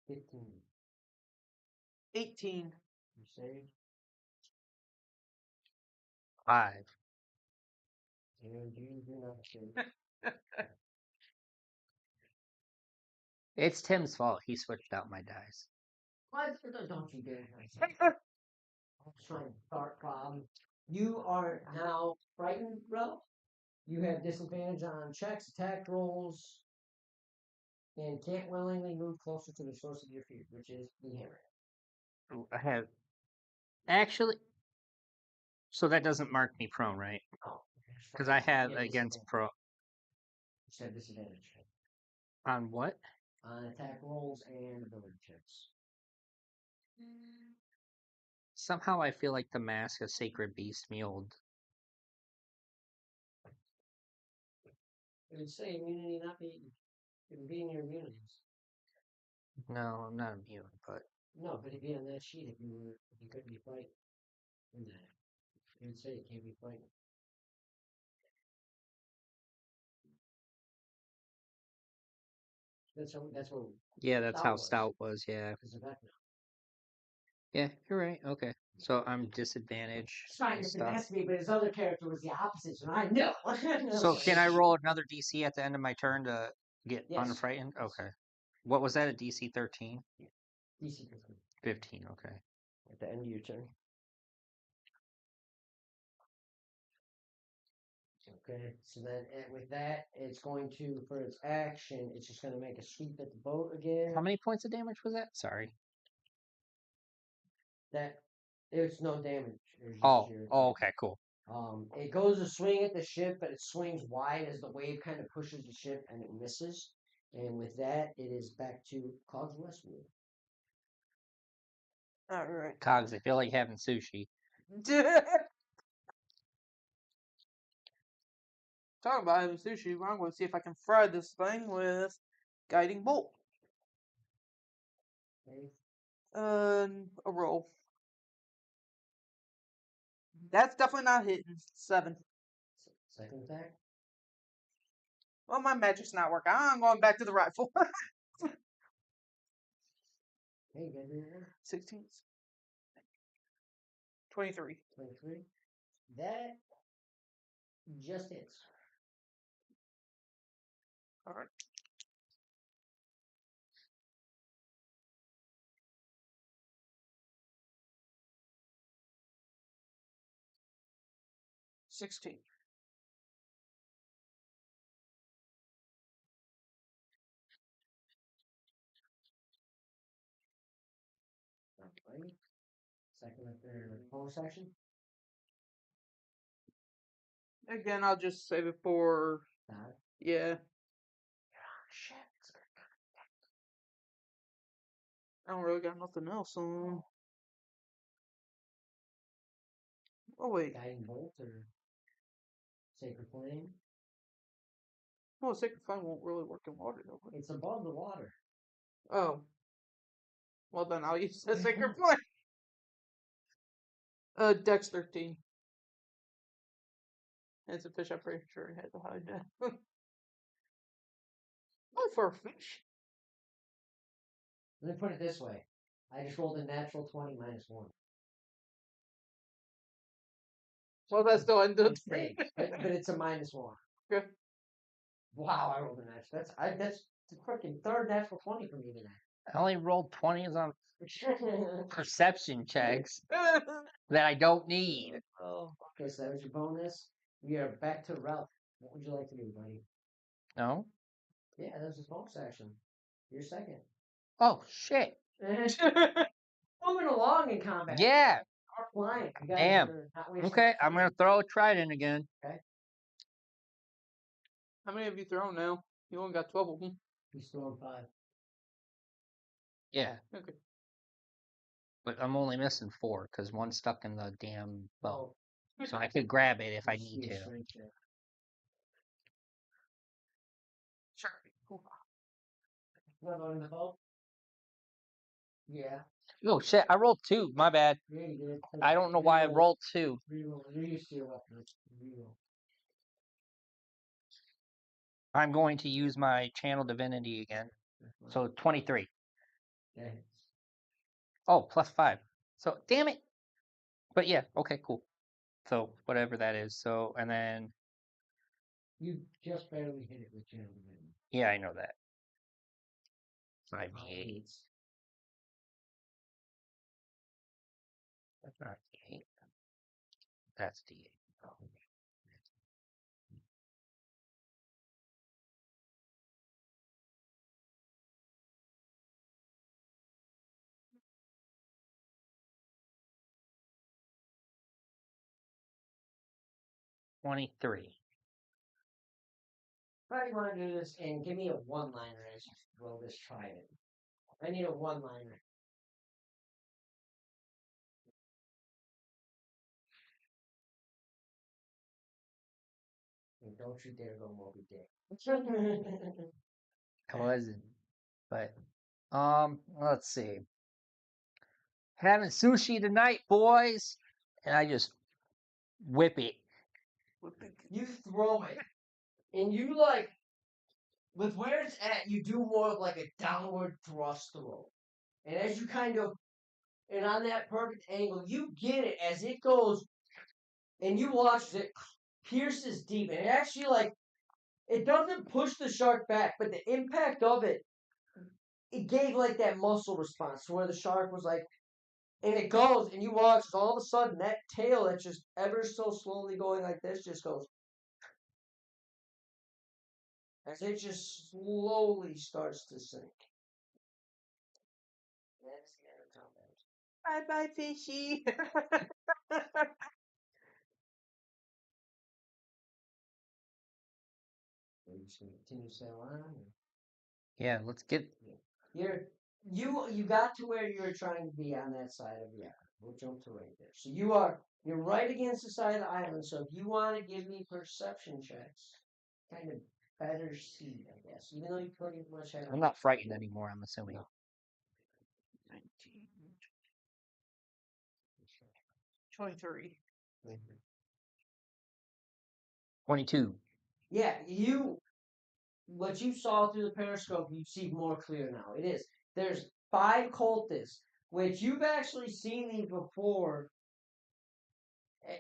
15. 18. You saved. 5. And you do not save. It's Tim's fault. He switched out my dice. What? Don't you dare. I'm trying to start problem. You are now frightened, Ralph. You have disadvantage on checks, attack rolls, and can't willingly move closer to the source of your fear, which is the hammer. I have. Actually. So that doesn't mark me prone, right? Oh, Because I have yeah, against pro. You said disadvantage On what? on attack rolls and ability checks. Somehow I feel like the Mask of Sacred Beast me old. It would say immunity not be. It would be in your immunities. No, I'm not immune, but. No, but it'd be on that sheet if you couldn't be frightened. In that, it would say you can't be frightened. That's what. Yeah, that's Stout how was. stout was, yeah. Because of that now. Yeah, you're right. Okay. So I'm disadvantaged. He's trying to finesse me, but his other character was the opposite, so I know. So can I roll another DC at the end of my turn to get Yes. unfrightened? Okay. What was that, a DC 13? DC 15, okay. at the end of your turn. Okay, so then with that, it's going to, for its action, it's just going to make a sweep at the boat again. How many points of damage was that? Sorry. That, it's no damage. It was just Oh, your, oh, okay, cool. It goes to swing at the ship, but it swings wide as the wave kind of pushes the ship and it misses. And with that, it is back to Cog's Westwood. All right. Cogs, I feel like having sushi. Talking about having sushi, I'm going to see if I can fry this thing with guiding bolt. Okay. A roll. That's definitely not hitting. 7. Second attack. Well, my magic's not working. I'm going back to the rifle. Hey, you got your 16. 23. 23. That just hits. All right. 16. Alright. Second after bonus action. Again, I'll just save it for. Yeah. Shit. I don't really got nothing else on. Oh, wait. Guiding bolt or sacred flame. Well, Sacred Flame won't really work in water, though. It's above the water. Oh. Well, then I'll use the Sacred Flame. Dex 13. It's a fish, I'm pretty sure I had to hide that. Oh, for a fish. Let me put it this way. I just rolled a natural 20 minus 1. Well, that's still ended up It stays, but it's a minus 1. Okay. Wow, I rolled a natural. That's the freaking third natural 20 for me today. I only rolled 20s on perception checks that I don't need. Oh, okay, so that was your bonus. We are back to Ralph. What would you like to do, buddy? No? Yeah, that was his bonus action. You're second. Oh, shit. Moving along in combat. Yeah. Our flying. You guys Damn. are not wasting Okay, I'm time. going to throw a trident again. How many have you thrown now? You only got 12 of them. He's throwing 5. Yeah. Okay. But I'm only missing 4 because one's stuck in the damn bow. Oh, So I could grab it if I let's need see a to. strength check. Sure. Cool. What about in the boat? Yeah. Oh, shit. I rolled 2. My bad. Yeah, you did. I don't know why I rolled 2. Reroll. You're used to your weapon. Reroll. I'm going to use my channel divinity again. So 23. Okay. Oh, plus 5. So, damn it. But yeah, okay, cool. So, whatever that is. So, and then, You just barely hit it with channel divinity. yeah, I know that. 5d8. That's not d8. That's d8. Oh. 23. Probably want to do this and give me a one-liner as you roll this trident. I need a one-liner. And don't you dare go Moby Dick. I wasn't. But, let's see. Having sushi tonight, boys. And I just whip it. You throw it, and you like, with where it's at, you do more of like a downward thrust throw. And as you kind of, and on that perfect angle, you get it as it goes, and you watch as it pierces deep. And it actually, like, it doesn't push the shark back, but the impact of it, it gave like that muscle response to where the shark was like, and it goes, and you watch, all of a sudden, that tail that's just ever so slowly going like this just goes. As it just slowly starts to sink. That's the end of combat. Bye bye, fishy. just gonna continue to sail on. Yeah, let's get. You got to where you were trying to be on that side of the island. We'll jump to right there. So you're right against the side of the island. So if you want to give me perception checks, kind of better see, I guess. Even though you pretty much have. I'm not frightened anymore. I'm assuming. 19, 23. 22. Yeah, what you saw through the periscope, you see more clear now. There's 5 cultists, which you've actually seen these before,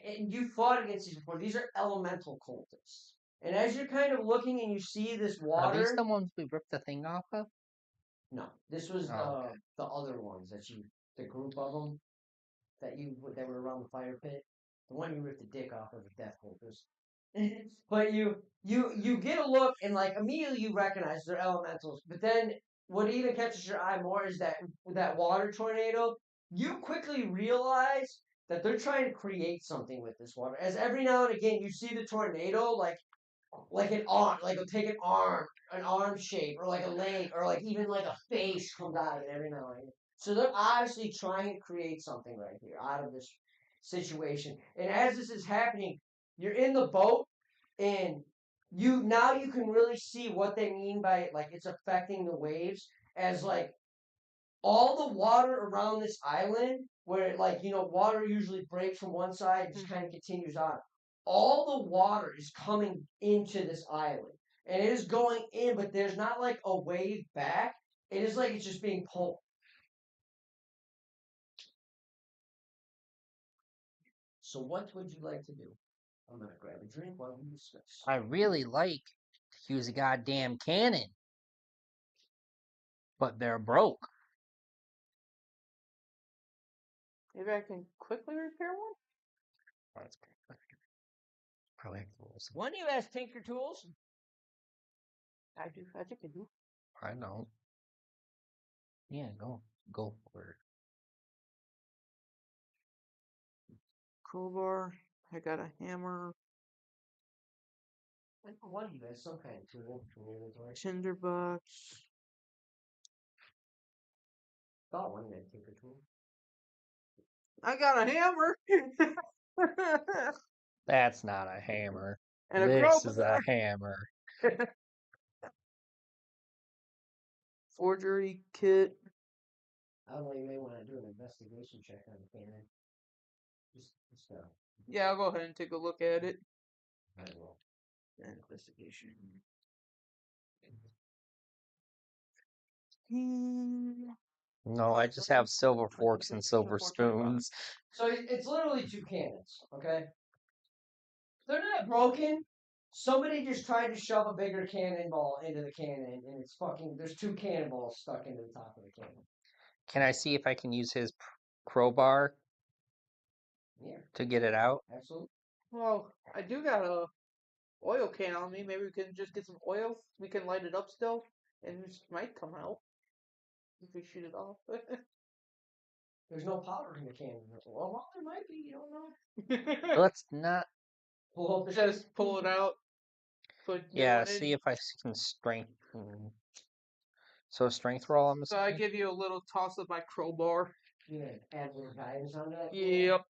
and you fought against these before. These are elemental cultists. And as you're kind of looking and you see this Are these water, the ones we ripped the thing off of? no, this was Oh, the other ones the group of them that were around the fire pit. The one you ripped the dick off of the death cultist. But you get a look and like immediately you recognize they're elementals. But then what even catches your eye more is that water tornado. You quickly realize that they're trying to create something with this water. As every now and again you see the tornado like an arm, like it'll take an arm shape, or like a leg, or like even like a face comes out of it every now and again. So they're obviously trying to create something right here out of this situation. And as this is happening, you're in the boat, and you can really see what they mean by like it's affecting the waves as like all the water around this island, where like water usually breaks from one side and just kind of continues on. All the water is coming into this island, and it is going in, but there's not like a wave back. It is like it's just being pulled. So what would you like to do? I'm gonna grab a drink while we discuss. I really like to use a goddamn cannon, but they're broke. Maybe I can quickly repair one? Oh, that's probably have to roll some. When you ask Tinker Tools, I do. I think I do. I know. Yeah, go for it. Crowbar. I got a hammer. I think one of you has some kind of tool in your inventory. Tinderbox. Thought one had Tinker Tool. I got a hammer. That's not a hammer. And a This is crowbar. a hammer. Forgery kit. I don't know. You may want to do an investigation check on the cannon. Just Yeah, I'll go ahead and take a look at it. I will. Investigation. No, I just have silver forks and silver spoons. So it's literally 2 cannons, okay? They're not broken. Somebody just tried to shove a bigger cannonball into the cannon, and it's fucking. There's 2 cannonballs stuck into the top of the cannon. Can I see if I can use his crowbar Yeah, to get it out? absolutely. Well, I do got a oil can on me. Maybe we can just get some oil. We can light it up still, and this might come out if we shoot it off. There's no powder in the cannon. Well, there might be. You don't know. Let's not. Pull up the Just pull it out. Put new Yeah, one see in. if I can strengthen. So strength roll, I'm So I assuming? give you a little toss of my crowbar. Yeah, add a little guidance on that. Yep.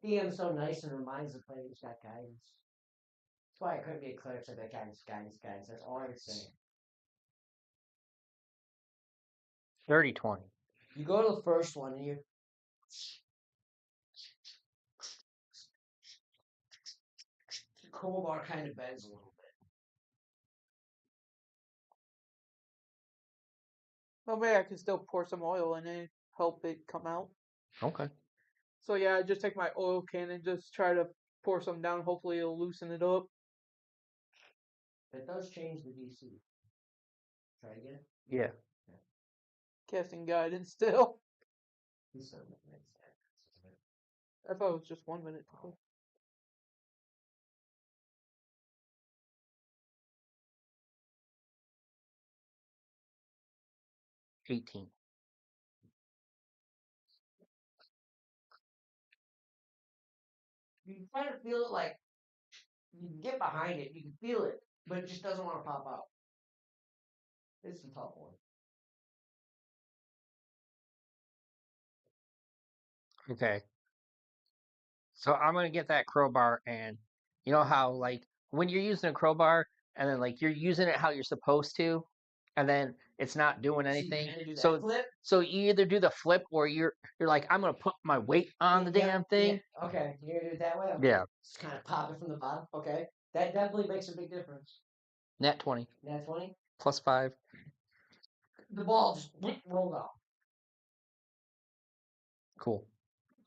DM's so nice and reminds the player he's got guidance. That's why I couldn't be a cleric, so that guidance. That's all I would say. 30-20. You go to the first one, and the crowbar kind of bends a little bit. Oh, maybe I can still pour some oil in it, help it come out. Okay. So yeah, I just take my oil can and just try to pour some down. Hopefully it'll loosen it up. It does change the DC. Try again. Yeah. Casting guidance still. He's so nice. I thought it was just 1 minute. 18. You kind of feel it like you can get behind it. You can feel it but it just doesn't want to pop out. It's a tough one. Okay. So I'm gonna get that crowbar, and you know how like when you're using a crowbar and then like you're using it how you're supposed to, and then it's not doing So you anything. kinda do that So flip. so you either do the flip or you're like I'm gonna put my weight on the damn thing. Yeah. Okay, you're gonna do it that way. Okay. Yeah. Just kind of pop it from the bottom. Okay, that definitely makes a big difference. Net 20 Nat 20. plus 5. The ball just rolled off. Cool.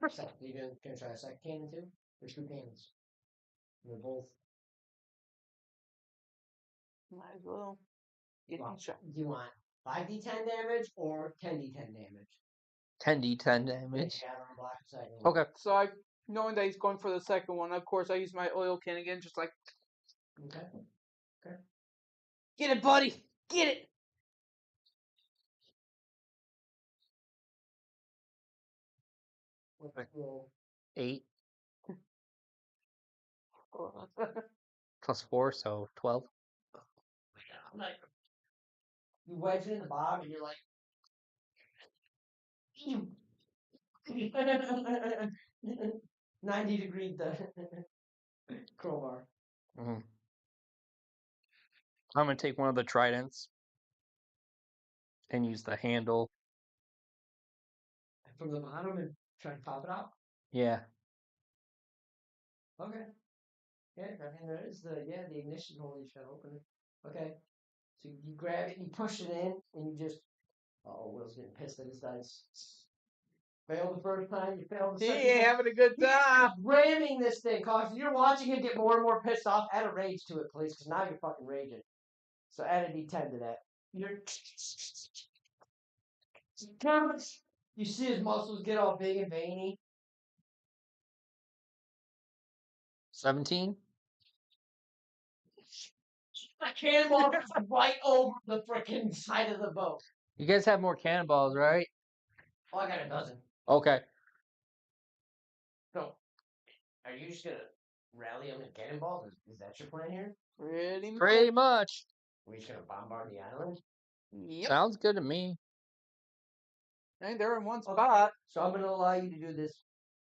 Second, you gonna try a second cannon too? There's 2 cannons. They're both. Might as well. Get Well, shot. do you want 5d10 damage or 10d10 damage? 10d10 Yeah, damage. you got it on the black side. Okay. So knowing that he's going for the second one, of course I use my oil can again, just like Okay. get it, buddy, get it. Roll. 8 plus 4, so 12. I'm like, you wedge it in the bottom, and you're like, 90-degree the crowbar. I'm gonna take one of the tridents and use the handle. From the bottom and try to pop it out. Yeah. Okay. Yeah, I mean there is the ignition hole you should open it. Okay. So you grab it, you push it in, and you just Will's getting pissed at his dice. Failed the first time, you failed the He second ain't time. having a good time. Ramming this thing, cause you're watching him get more and more pissed off. Add a rage to it, please, because now you're fucking raging. So add a d10 to that. You see his muscles get all big and veiny. 17. A cannonball goes right over the freaking side of the boat. You guys have more cannonballs, right? Oh, I got a dozen. Okay. So, are you just gonna rally them in cannonballs? Is that your plan here? Pretty much. We're just gonna bombard the island? Yep. Sounds good to me. And they're in one spot. So I'm gonna allow you to do this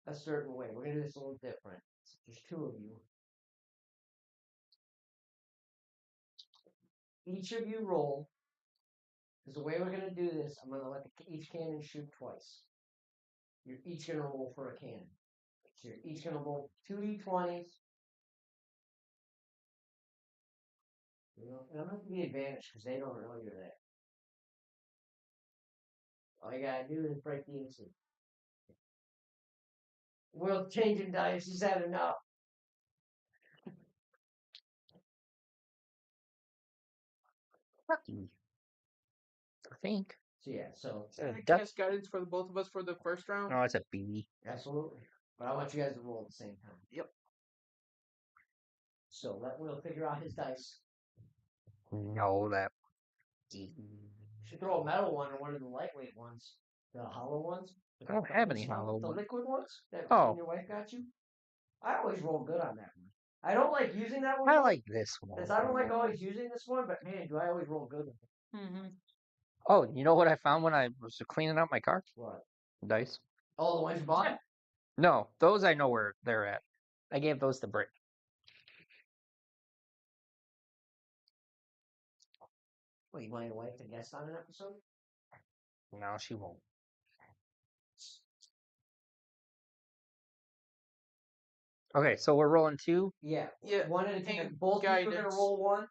a certain way. We're gonna do this a little different. There's 2 of you. Each of you roll. Because the way we're gonna do this, I'm gonna let each cannon shoot twice. You're each gonna roll for a cannon. So you're each gonna roll 2d20s. You know, and I'm gonna give you advantage because they don't know you're there. All you gotta do is break the instant. Will changing dice, is that enough? I think. So yeah, so I cast guidance for the both of us for the first round. No, it's a B. absolutely. But I want you guys to roll at the same time. Yep. So let Will figure out his dice. No, that. You should throw a metal one or one of the lightweight ones. The hollow ones. I don't have any hollow The ones. liquid ones that Oh. your wife got you. I always roll good on that one. I don't like using that one. I like this one. I don't like always using this one, but man, do I always roll good with it. Mm-hmm. Oh, you know what I found when I was cleaning out my car? What? Dice. Oh, the ones you bought? No, those I know where they're at. I gave those to Britt. Wait, you want your wife to guest on an episode? No, she won't. Okay, so we're rolling 2. Yeah. Yeah. One at a time. And Both of you are gonna guidance. roll one,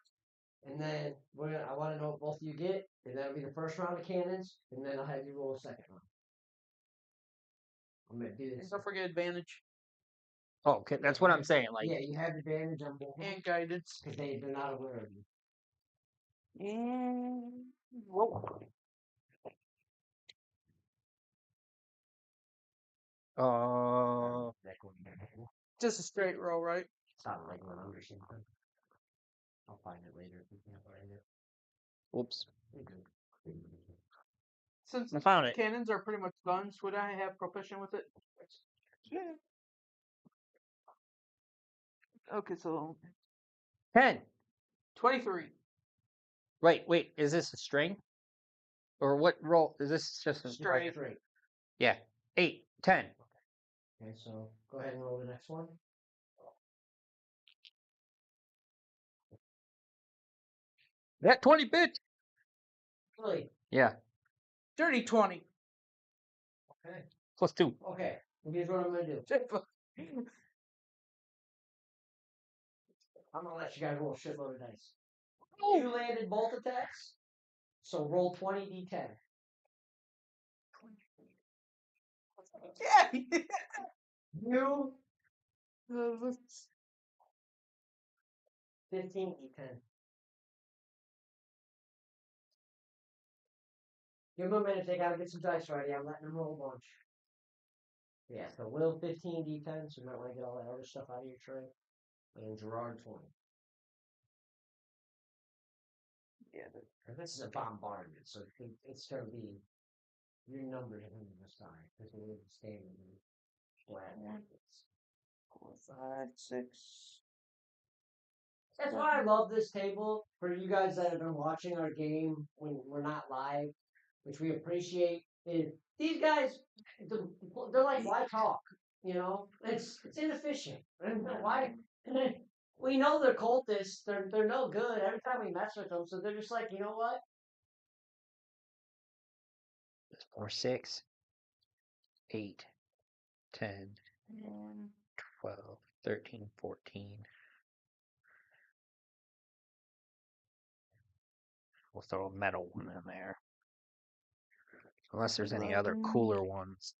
and then I want to know what both of you get, and that'll be the first round of cannons, and then I'll have you roll a second round. I'm gonna do this. Don't forget advantage Oh, okay, that's what I'm saying. Like, Yeah, you have advantage on both and guidance. because they're not aware of you. And roll. Just a straight roll, right? It's not like one under something. I'll find it later if we can't find it. whoops. You're good. Since I found it. cannons are pretty much guns, would I have proficient with it? Yeah. Okay, so 10. 23. Wait. Is this a string? Or what roll? Is this just a Straight. Straight. Yeah. 8, 10. Okay, so go ahead and roll the next one. That 20 bit. Really? Yeah. Dirty 20. Okay. Plus 2. Okay. Here's what I'm gonna do. I'm gonna let you guys roll a shitload of dice. You landed both attacks, so roll 20d10. Yeah. You 15d10. Give them a minute. They gotta get some dice ready. I'm letting them roll a bunch. Yeah. So Will 15d10. So you might want to get all that other stuff out of your tray. And Gerard 20. Yeah. And this is a bombardment, so it's gonna be your numbers are gonna this time because we're standing in flat numbers. 4, 5, 6. That's why I love this table for you guys that have been watching our game when we're not live, which we appreciate. Is these guys, they're like, why talk? You know, it's inefficient. Why? We know they're cultists. They're no good. Every time we mess with them, so they're just like, you know what? 4, 6, 8, 10, 12, 13, 14. We'll throw a metal one in there. Unless there's any other 11. cooler ones.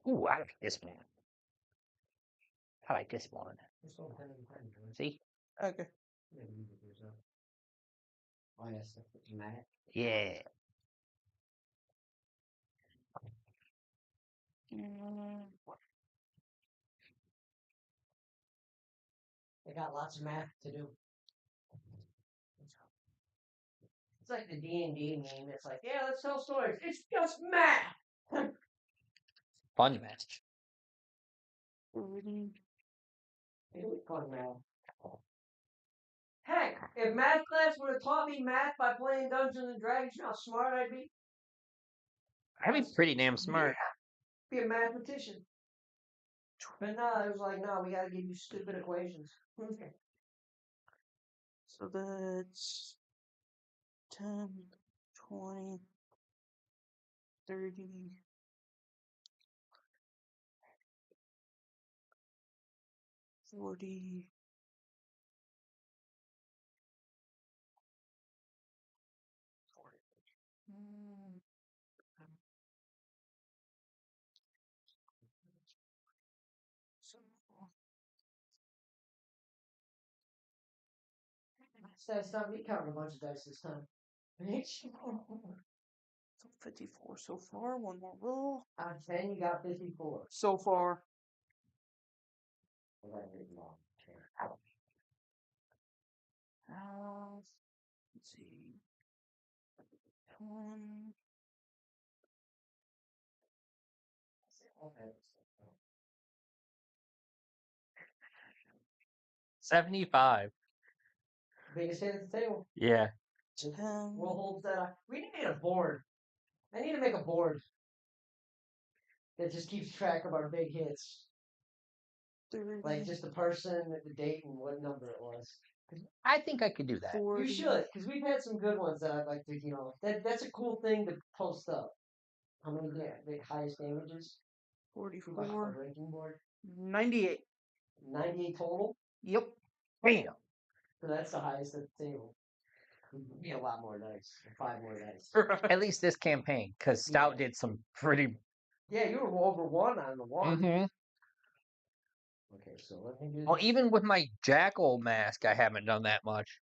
Ooh, I like this one. I like this one. See? Okay. Oh, yes, Matt. Yeah. They got lots of math to do. It's like the D&D meme. It's like, yeah, let's tell stories. It's just math. Fun match. It's fun math. Heck, if math class would have taught me math by playing Dungeons and Dragons, you know how smart I'd be? I'd be pretty damn smart. Yeah, be a mathematician. But no, it was like, no, we gotta give you stupid equations. So that's 10, 20, 30, 40. Instead of stuff, we covered a bunch of dice this time. So 54 so far. One more roll. Out of 10, you got 54. So far. Let's see. 1. $75. Biggest hit at the table. Yeah. 10. We'll hold that. We need a board. I need to make a board that just keeps track of our big hits. 30. Like just the person, the date, and what number it was. I think I could do that. 40. You should, because we've had some good ones that I'd like to, you know, that's a cool thing to post up. How many the highest damages? 44. Ranking board. 98. 98 total. Yep. Bam. So that's the highest at the table. Be a lot more dice. 5 more dice. At least this campaign, because Stout did some pretty. Yeah, you were over 1 on the one. Mm-hmm. Okay, so let me do. Well, even with my Jackal mask, I haven't done that much.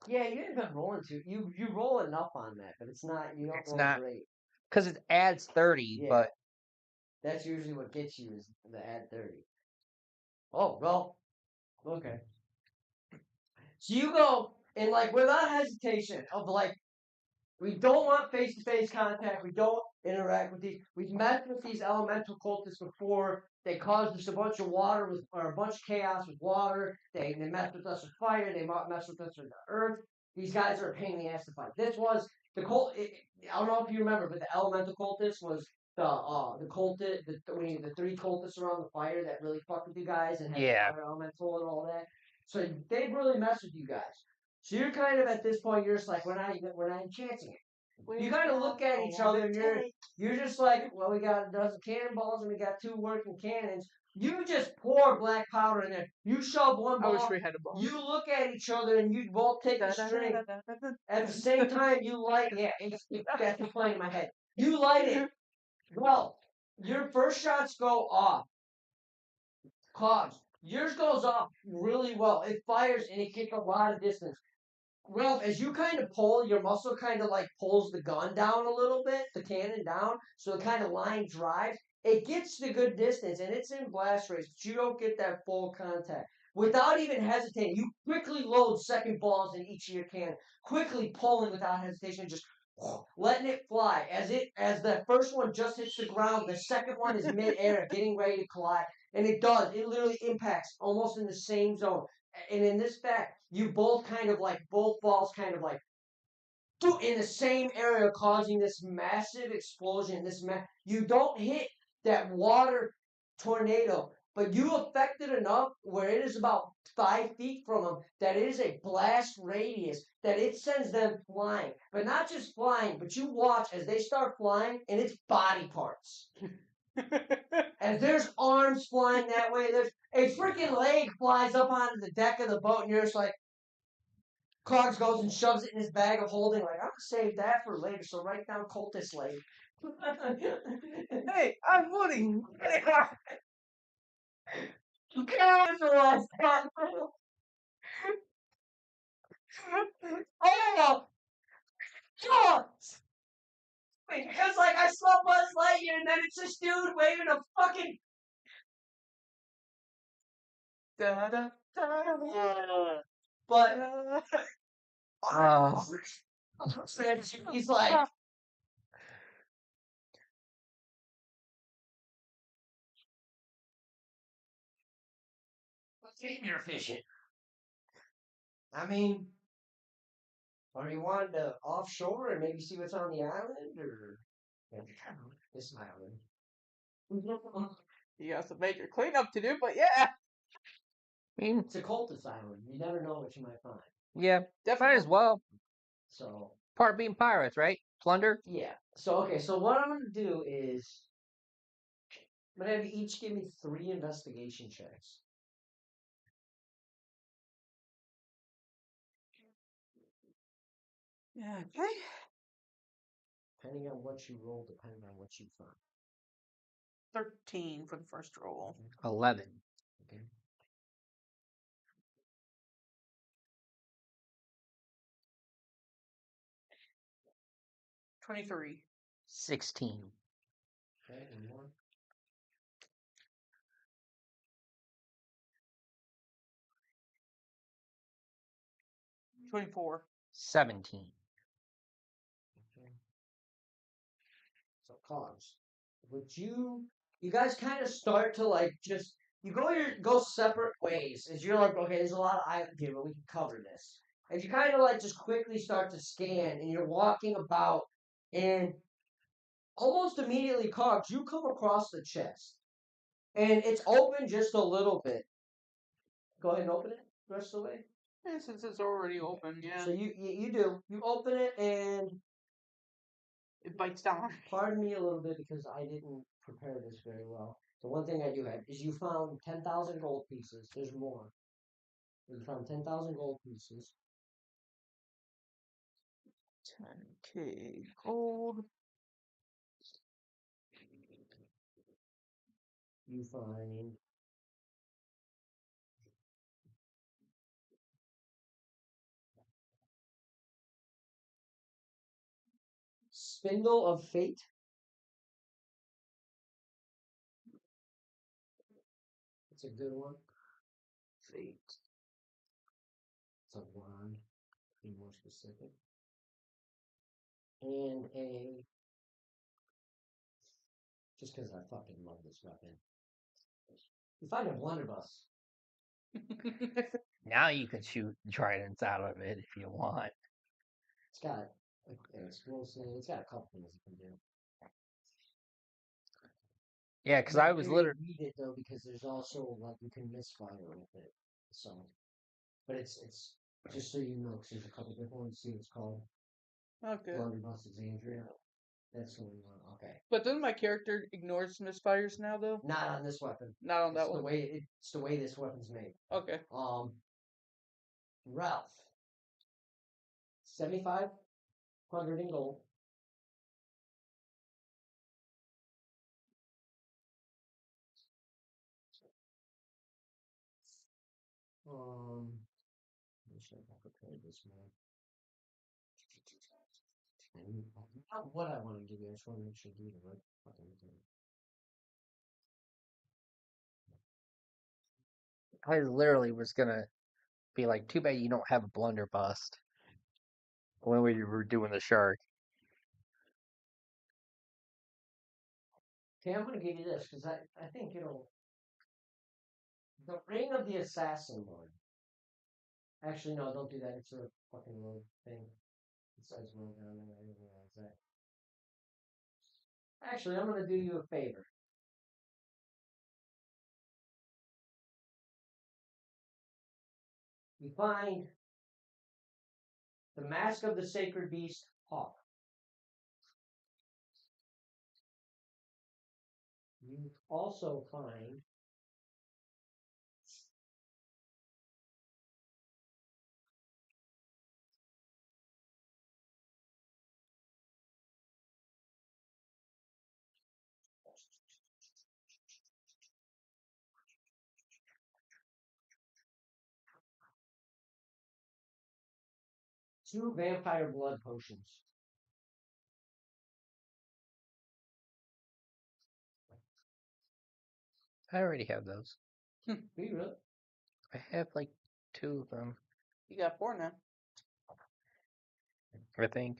Yeah, you haven't been rolling too. You roll enough on that, but it's not. You don't It's roll not- great. Because it adds 30, Yeah. but That's usually what gets you is the add 30. Oh well. Okay. So you go and like without hesitation of like We don't want face-to-face contact. We don't interact with these. We've met with these elemental cultists before. They caused us a bunch of water with, or a bunch of chaos with water. They messed with us with fire. They messed with us with the earth. These guys are a pain in the ass to fight. This was the cult. I don't know if you remember, but the elemental cultist was the cultist, the three cultists around the fire that really fucked with you guys and had the Yeah. fire elemental and all that. So they really messed with you guys. So you're kind of at this point, you're just like, we're not chancing it. You kind of look at each other and you're just like, well, we got a dozen cannonballs and we got 2 working cannons. You just pour black powder in there. You shove one I wish ball. we had a ball. You look at each other and you both take the string. At the same time, you light. Yeah, that's what's playing in my head. You light it. Well, your first shots go off. Cogs. Yours goes off really well. It fires and it gets a lot of distance. Ralph, as you kind of pull, your muscle kind of like pulls the gun down a little bit, the cannon down, so it kind of line drives. It gets the good distance, and it's in blast race, but you don't get that full contact. Without even hesitating, you quickly load second balls in each of your cannon, quickly pulling without hesitation, just letting it fly. As the first one just hits the ground, the second one is midair, getting ready to collide, and it does. It literally impacts almost in the same zone. And in this fact, you both kind of like both balls kind of like in the same area, causing this massive explosion. You don't hit that water tornado, but you affected enough where it is about 5 feet from them that it is a blast radius that it sends them flying. But not just flying, but you watch as they start flying and it's body parts. As there's arms flying that way, there's a freaking leg flies up onto the deck of the boat, and you're just like, Cogs goes and shoves it in his bag of holding, like, I'm gonna save that for later, so write down cultist leg. Hey, I'm Woody. You can't visualize that. Oh, God! Because, like, I saw Buzz Lightyear, and then it's this dude waving a fucking. Da, da, da, But Oh. he's like, let's get more efficient. I mean, or you want to offshore and maybe see what's on the island, or this island? You got some major cleanup to do, but yeah, I mean, It's a cultist island. You never know what you might find. yeah, definitely. might as well. So Part of being pirates, right? Plunder. yeah. So okay. So what I'm gonna do is I'm gonna have you each give me 3 investigation checks. Yeah, okay. Depending on what you roll, depending on what you find. 13 for the first roll. 11. Okay. 23. 16. Okay. One more. 24. 17. Okay. So Cogs. Would you guys kind of start to like just you go separate ways as you're like, okay, there's a lot of island here, but we can cover this. And you kind of like just quickly start to scan and you're walking about and almost immediately, Cogs, you come across the chest. And it's open just a little bit. Go ahead and open it the rest of the way. Yeah, since it's already open, yeah. So you do. You open it and It bites down. pardon me a little bit because I didn't prepare this very well. The one thing I do have is you found 10,000 gold pieces. There's more. You found 10,000 gold pieces. 10k gold. You find Spindle of Fate. It's a good one. Fate. It's a wand. Be more specific. and a. Just because I fucking love this weapon. You find a blunderbuss. Now you can shoot tridents out of it if you want. It's got an explosive. It's got a couple things you can do. Yeah, because You I have was to literally. read it though, because there's also like you can misfire with it. So, but it's just so you know, because there's a couple different ones. See, it's called Okay. Blunderbuss Exandria. That's the one you want. Okay. But doesn't my character ignores misfires now though? Not on this weapon. Not on that It's the one. way it's the way this weapon's made. Okay. Ralph. 7,500 in gold. Let me show if I prepared this one. Not what I want to give you. I just want to make sure you do the right fucking thing. I literally was gonna be like, too bad you don't have a blunderbuss when we were doing the shark. Okay, I'm going to give you this because I think it'll. The Ring of the Assassin one. Actually, no, don't do that. It's a fucking road thing. It says road down there. I didn't realize that. Actually, I'm going to do you a favor. You find the Mask of the Sacred Beast Hawk. You also find two vampire blood potions. I already have those. Do you really? I have like 2 of them, You got 4 now. I think.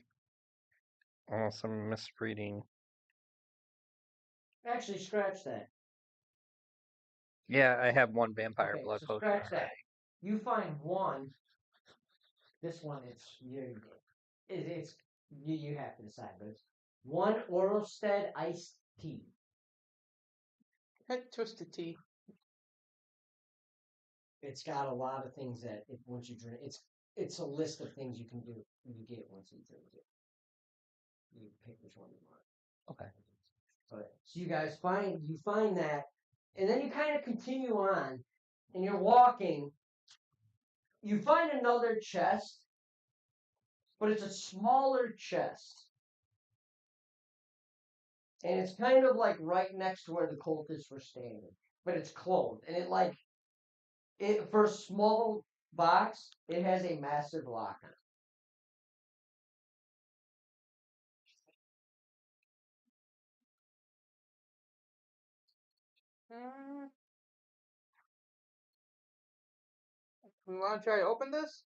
Unless I'm misreading. Actually, scratch that. Yeah, I have 1 vampire Okay, blood so potion. scratch that. You find one. This one, it's you have to decide, but it's one Orlstead iced tea. Heck, twisted tea. It's got a lot of things that if once you drink, it's a list of things you can do. You get once you drink it. You pick which one you want. Okay. But so you guys find that, and then you kind of continue on, and you're walking. You find another chest, but it's a smaller chest. And it's kind of like right next to where the cultists were standing. But it's closed. And it for a small box, it has a massive lock on it. We want to try to open this?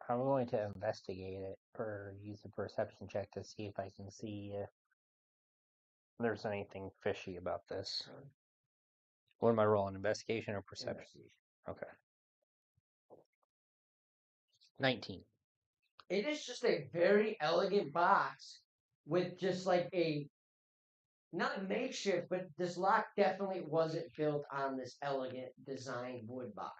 I'm going to investigate it or use a perception check to see if I can see if there's anything fishy about this. What am I rolling? Investigation or perception? Investigation. Okay. 19. It is just a very elegant box with just like not makeshift, but this lock definitely wasn't built on this elegant designed wood box.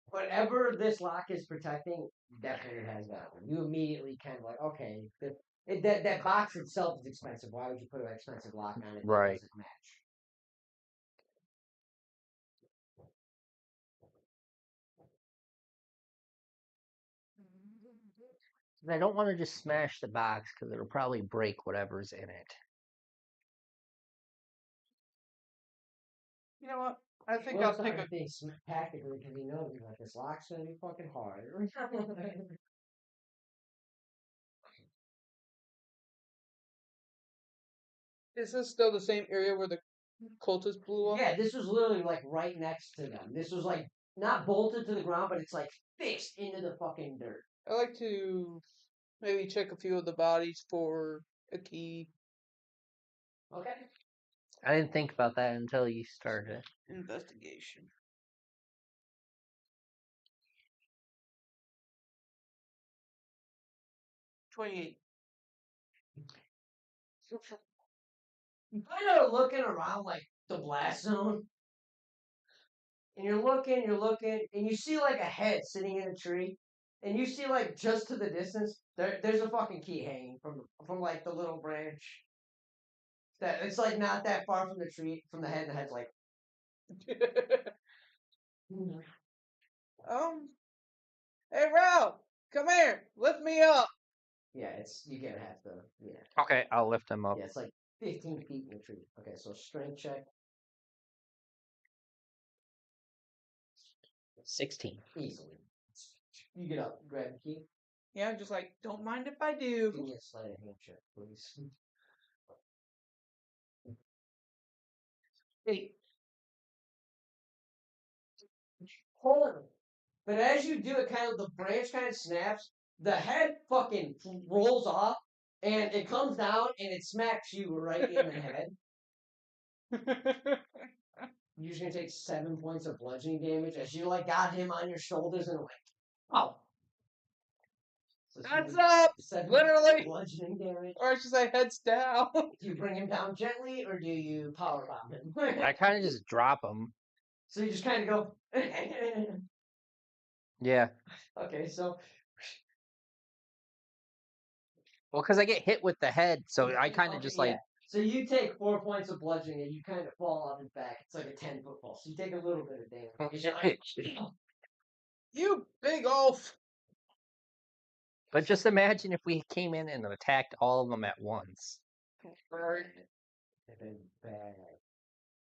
Whatever this lock is protecting definitely has that one. You immediately kind of like, okay, that box itself is expensive. Why would you put an expensive lock on it Right. that doesn't match? I don't want to just smash the box because it'll probably break whatever's in it. You know what? I think Well, I'll it's not take gonna a. think tactically because he knows like this lock's gonna be fucking hard. Is this still the same area where the cultist blew up? Yeah, this was literally like right next to them. This was like not bolted to the ground, but it's like fixed into the fucking dirt. I like to Maybe check a few of the bodies for a key. Okay. I didn't think about that until you started. Investigation. $28. You kind of looking around like the blast zone, and you're looking, and you see like a head sitting in a tree, and you see like just to the distance there's a fucking key hanging from like the little branch. That it's like not that far from the tree from the head, and the head's like. Hey Ralph, come here, lift me up. Yeah, it's you're gonna have to. Yeah, Okay, I'll lift him up. yeah, it's like 15 feet in the tree. Okay, so strength check 16. easily. You get up, grab the key. Yeah, I'm just like, don't mind if I do. Give me a sleight of hand check, please. 8. Hold it. But as you do it, kind of the branch kind of snaps. The head fucking rolls off, and it comes down and it smacks you right in the head. You're just gonna take 7 points of bludgeoning damage as you like got him on your shoulders and like, oh. So That's up! 7 Literally! bludgeoning damage. Or I should say heads down. Do you bring him down gently or do you power bomb him? I kind of just drop him. So you just kind of go. Yeah. Okay, so Well, because I get hit with the head, so I kind of just like. yeah. So you take 4 points of bludgeoning and you kind of fall on his back. It's like a 10-foot fall. So you take a little bit of damage. 'Cause you're like, You big oaf! But just imagine if we came in and attacked all of them at once. They've been bad.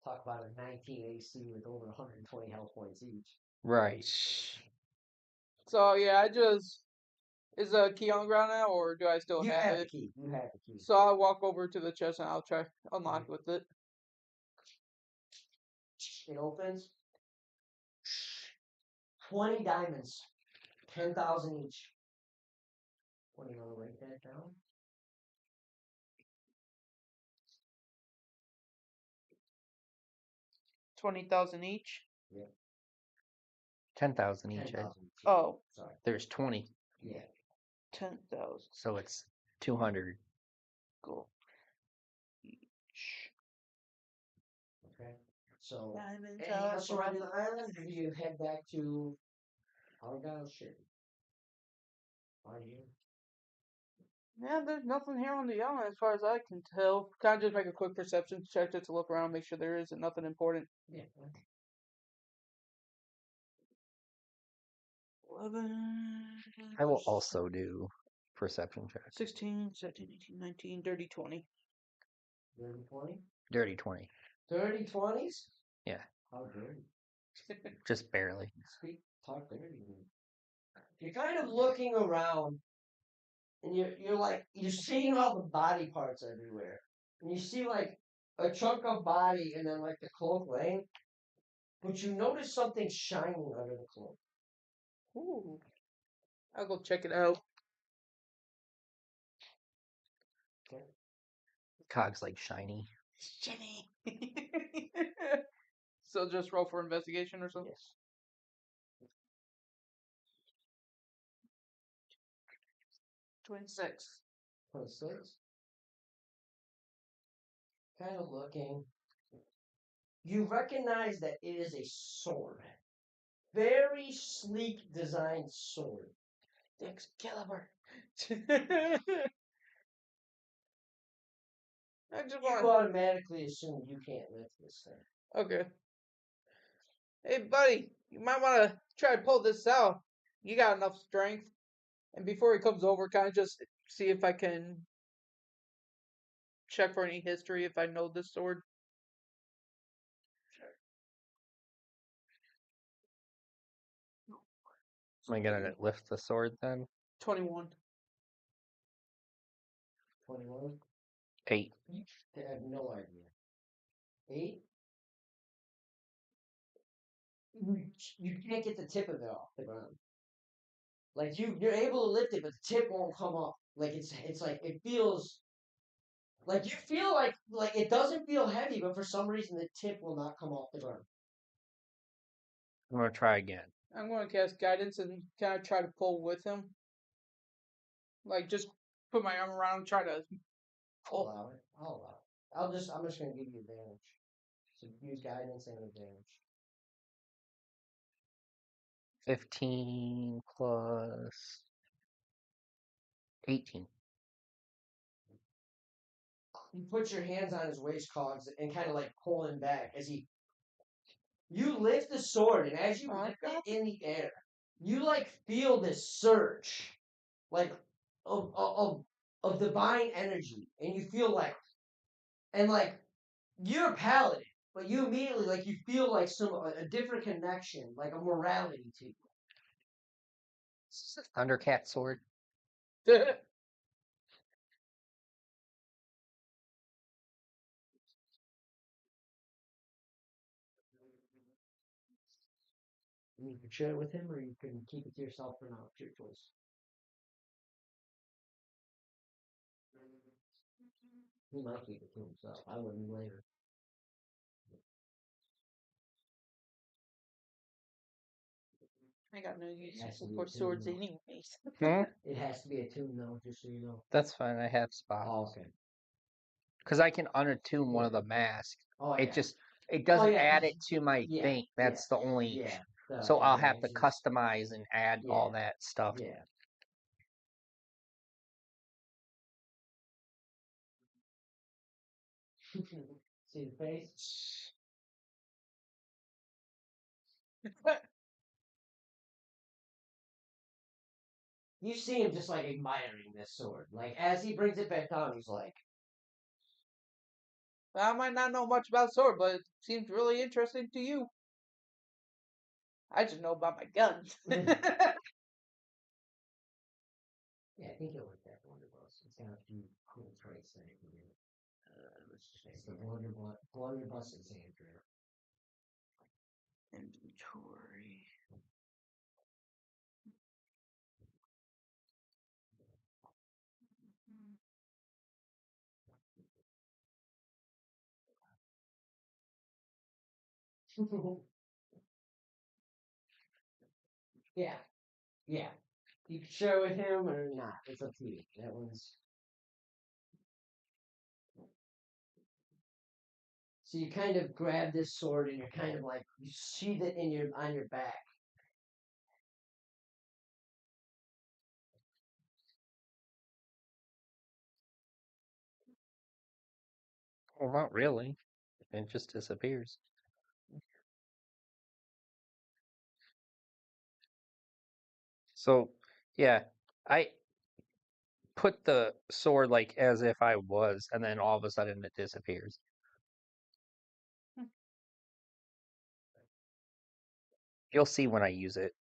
Talk about a 19 AC with over 120 health points each. Right. So yeah, I just is the key on the ground now, or do I still You have have the it? key. You have the key. So I'll walk over to the chest and I'll try unlock it with it. It opens. 20 diamonds. 10,000 each. What do you want to write that down? $20,000 each. Yeah. 10,000 each. 10,000 each. Oh, Sorry. There's 20, Yeah. 10,000 so it's 200. gold each. Okay. So, Diamonds anything out else around the island, or do you head back to Argyle Ship? Are you? Yeah, there's nothing here on the island as far as I can tell. Kind of just make a quick perception check just to look around, make sure there isn't nothing important. Yeah. 11, I will also do perception check. 16, 17, 18, 19, dirty 20. Dirty 20? Dirty 20. Dirty 20s? Yeah. How dirty? Just barely. Talk dirty to me. You're kind of looking around, and you're like, you're seeing all the body parts everywhere. And you see like a chunk of body and then like the cloak laying. But you notice something shining under the cloak. Ooh. I'll go check it out. Okay. Cog's like shiny. Shiny. So just roll for investigation or something? Yes. 26. 26. Kind of looking. You recognize that it is a sword. Very sleek designed sword. The Excalibur. I just You want. automatically assume you can't lift this thing. Okay. Hey, buddy, you might want to try to pull this out. You got enough strength. And before he comes over, kind of just see if I can check for any history if I know this sword. Am I gonna lift the sword then? 21. 21? 8. I have no idea. 8? You can't get the tip of it off the ground. Like you're able to lift it, but the tip won't come up. Like it's like it feels like you feel like it doesn't feel heavy, but for some reason the tip will not come off the ground. I'm gonna try again. I'm going to cast guidance and kind of try to pull with him. Like just put my arm around him, try to I'll allow it. I'll allow it. I'm just gonna give you advantage. So use guidance and advantage. 15 plus 18. You put your hands on his waist cogs and kind of like pull him back as you lift the sword, and as you lift it in the air, you like feel this surge, like of divine energy, and you feel like, and like you're a paladin, but you immediately like you feel like a different connection, like a morality to you. Is this a Thundercat sword? You can share it with him, or you can keep it to yourself for now. It's your choice. He might keep it to himself. I wouldn't later. I got no use Yes, we for do, swords no. anyways. It has to be a tune, though, just so you know. That's fine. I have spots. Oh, okay. Because I can unattune one Yeah. of the masks. Oh, It yeah. just it doesn't yeah, add 'cause- it to my yeah, thing. That's the only. Yeah. So I'll have to advantages. customize and add all that stuff. Yeah. See the face? You see him just like admiring this sword. Like as he brings it back down, he's like, I might not know much about sword, but it seems really interesting to you. I just know about my guns. yeah, I think you'll like that blunderbuss. It's got a few cool traits in it. It's the blunderbuss and Xandria. Inventory. Yeah, yeah. You can share with him or not. It's up to you. That one's. So you kind of grab this sword and you're kind of like you sheath it in your on your back. Well, not really. It just disappears. So, yeah, I put the sword like as if I was, and then all of a sudden it disappears. You'll see when I use it.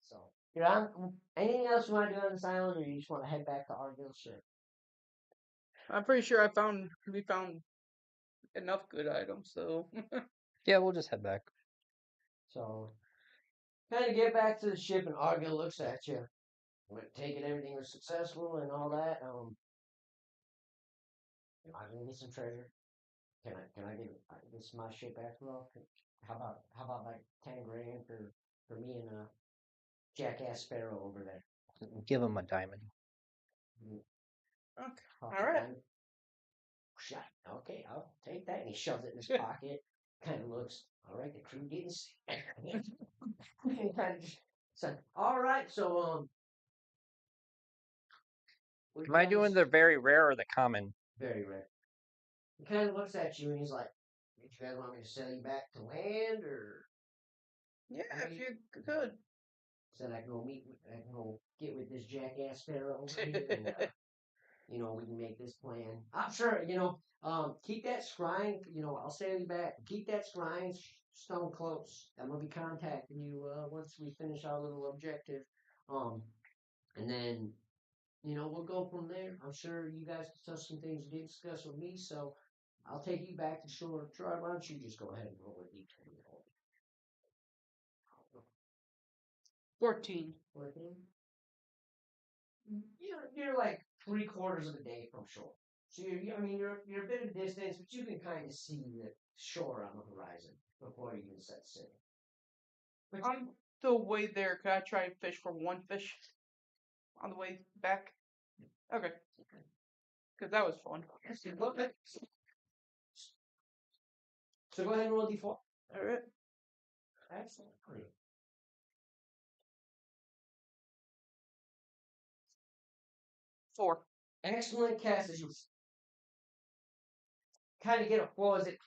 So you're on. Anything else you want to do on this island, or you just want to head back to Argyle ship? I'm pretty sure we found enough good items, so Yeah, we'll just head back. So kind of get back to the ship, and Argyle looks at you. Taking everything was successful and all that. Am I gonna get some treasure? Can I get this my ship after all? How about like 10 grand for me and jackass Sparrow over there? Give him a diamond. okay. All Alright. Shot. Okay, I'll take that. And he shoves it in his pocket. Kind of looks. All right, the crew getting sick. Kind of just said, all right. So Am I doing the very rare or the common? very rare? He kind of looks at you and he's like, "Did you guys want me to sell you back to land, or Yeah, right? if you could. Said I can go I can go get with this jackass Sparrow over here, and we can make this plan. I'm sure, keep that scrying, I'll send you back. Keep that scrying stone close. I'm gonna be contacting you once we finish our little objective. Um, and then, we'll go from there. I'm sure you guys discussed some things you didn't discuss with me, so I'll take you back to shore. Troy, why don't you just go ahead and roll a d20? 14. 14. You're like 3/4 of a day from shore. So I mean, you're a bit of distance, but you can kind of see the shore on the horizon before you even set sail. But On the way there, could I try and fish for one fish on the way back? Okay. Because that was fun. So go ahead and roll a d4. All right. Excellent. 4. Excellent cast as you kind of get a flow as it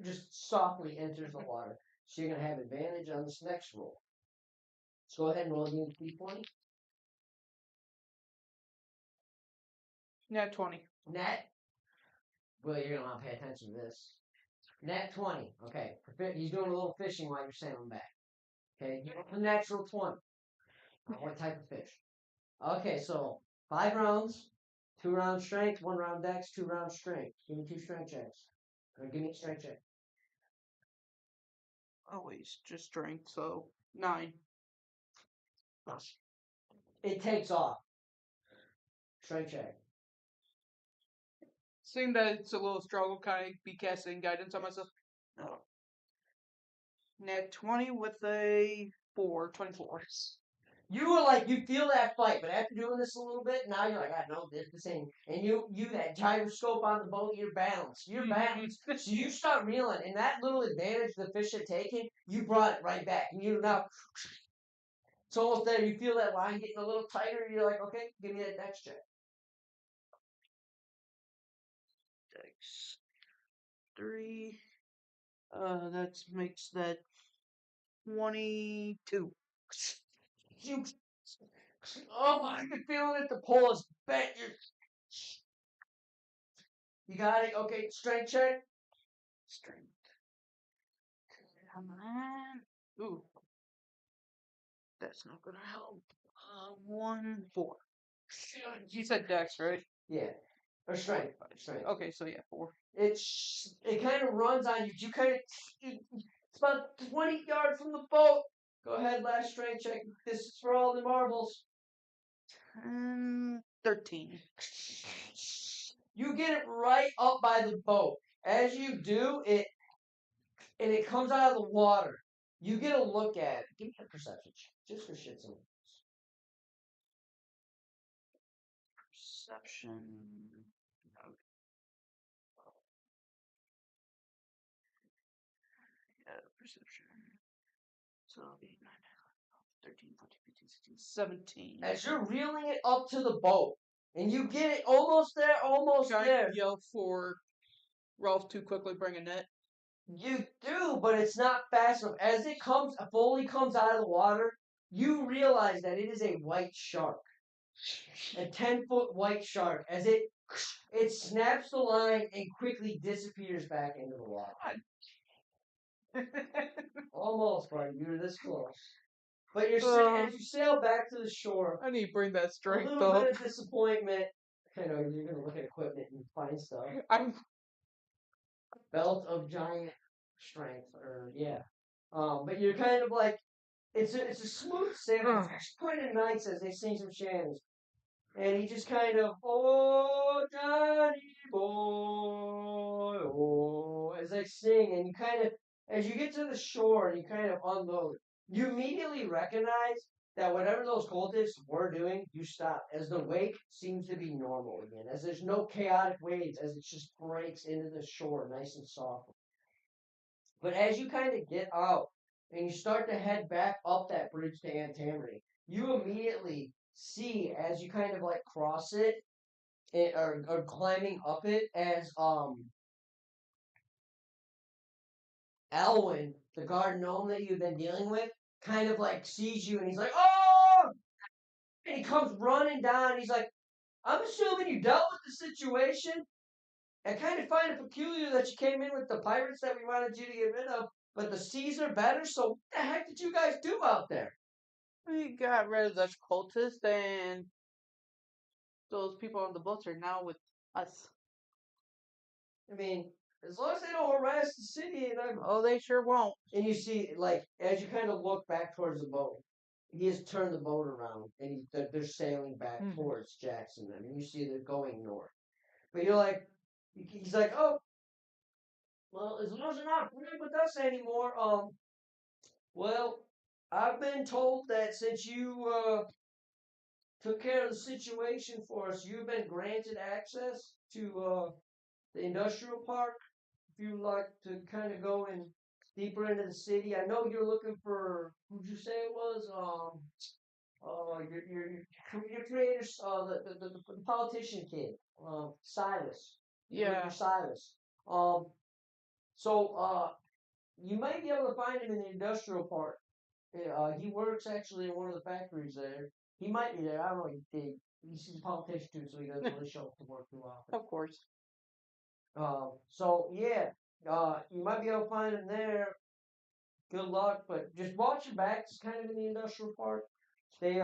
just softly enters the water. So you're going to have advantage on this next roll. So go ahead and roll again d20. Nat 20. Net. Well, you're going to want to pay attention to this. Net 20. Okay. He's doing a little fishing while you're sailing back. Okay. You have a natural 20. What type of fish? Okay, so 5 rounds. 2 rounds strength, 1 round dex, 2 rounds strength. Give me 2 strength checks. Or give me a strength check. Always just strength, so 9. It takes off. Strength check. Seeing that it's a little struggle, kind of be casting guidance on myself. No. Nat 20 with a 4, 24. You were like, you feel that fight, but after doing this a little bit, now you're like, I know this ain't. And you that gyroscope on the boat, you're balanced. You're balanced. So you start reeling, and that little advantage the fish had taken, you brought it right back. And you're now, it's almost there. You feel that line getting a little tighter. You're like, okay, give me that next check. Dex 3. That makes that 22. You, oh, I can feel it. The pole is bent. You got it. Okay, strength check. Strength. Come on. Ooh. That's not gonna help. 1, 4. You said Dex, right? Yeah, or strength. Strength. Okay, so yeah, 4. It kind of runs on you. You kind of it's about 20 yards from the boat. Go ahead, last strength check. This is for all the marbles. 13. You get it right up by the boat. As you do it, and it comes out of the water. You get a look at it. Give me a perception check, just for shits and giggles. Perception. Yeah, perception. So 8, 9, 13, 14, 15, 16, 17. As you're reeling it up to the boat, and you get it almost there, almost Can I there. yell for Ralph to quickly bring a net? You do, but it's not fast enough. As it fully comes out of the water, you realize that it is a white shark. A 10-foot white shark. As it snaps the line and quickly disappears back into the water. Almost, buddy. You were this close. But as you sail back to the shore, I need to bring that a strength little up. bit of disappointment. I know you're gonna look at equipment and find stuff. I'm Belt of giant strength, or yeah. But you're kind of like it's a smooth sail. It's quite a nice as they sing some shanties. And he just kind of, oh, Johnny boy, oh, as they sing. And you kind of, as you get to the shore and you kind of unload, you immediately recognize that whatever those cultists were doing, you stop. As the wake seems to be normal again, as there's no chaotic waves, as it just breaks into the shore nice and soft. But as you kind of get out and you start to head back up that bridge to Antamary, you immediately see as you kind of like cross it, or climbing up it as Alwyn, the guard gnome that you've been dealing with, kind of like sees you and he's like, oh! And he comes running down and he's like, I'm assuming you dealt with the situation. I kind of find it peculiar that you came in with the pirates that we wanted you to get rid of, but the seas are better, so what the heck did you guys do out there? We got rid of the cultists, and those people on the boats are now with us. I mean, as long as they don't harass the city, Oh, they sure won't. and you see, like, as you kind of look back towards the boat, he has turned the boat around, and they're sailing back Mhm. towards Jackson. I mean, you see they're going north. But you're like, he's like, oh, well, as long as they're not playing with us anymore, well, I've been told that since you took care of the situation for us, you've been granted access to the industrial park. If you'd like to kind of go in deeper into the city, I know you're looking for. Who'd you say it was? Your creators, the politician kid, Silas. You're looking Yeah. for Silas. Um, so you might be able to find him in the industrial park. He works actually in one of the factories there. He might be there. I don't know. He's a politician too, so he doesn't really show up to work too often. Of course. So yeah, you might be able to find him there. Good luck, but just watch your back. It's kind of in the industrial park. They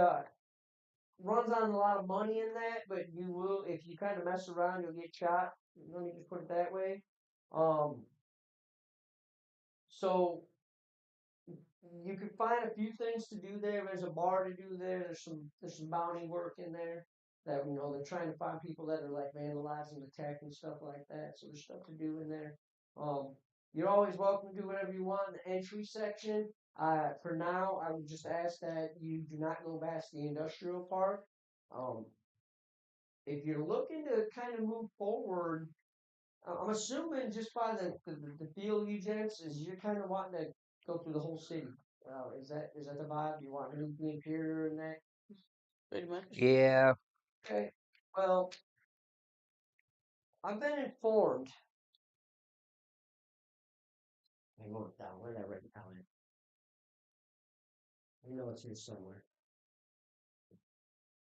runs on a lot of money in that, but you will if you kind of mess around, you'll get shot. Let me just put it that way. Um, so you can find a few things to do there. There's a bar to do there. There's some bounty work in there that they're trying to find people that are like vandalizing the tech and stuff like that. So there's stuff to do in there. Um, you're always welcome to do whatever you want in the entry section. For now, I would just ask that you do not go past the industrial park. Um, if you're looking to kind of move forward, I'm assuming just by the feel you gents is you're kind of wanting to go through the whole city. Is that the vibe? You want to move the interior and that? Pretty much. Yeah. Okay. Well, I've been informed. I wrote it down. Where did I write it down? You know it's here somewhere.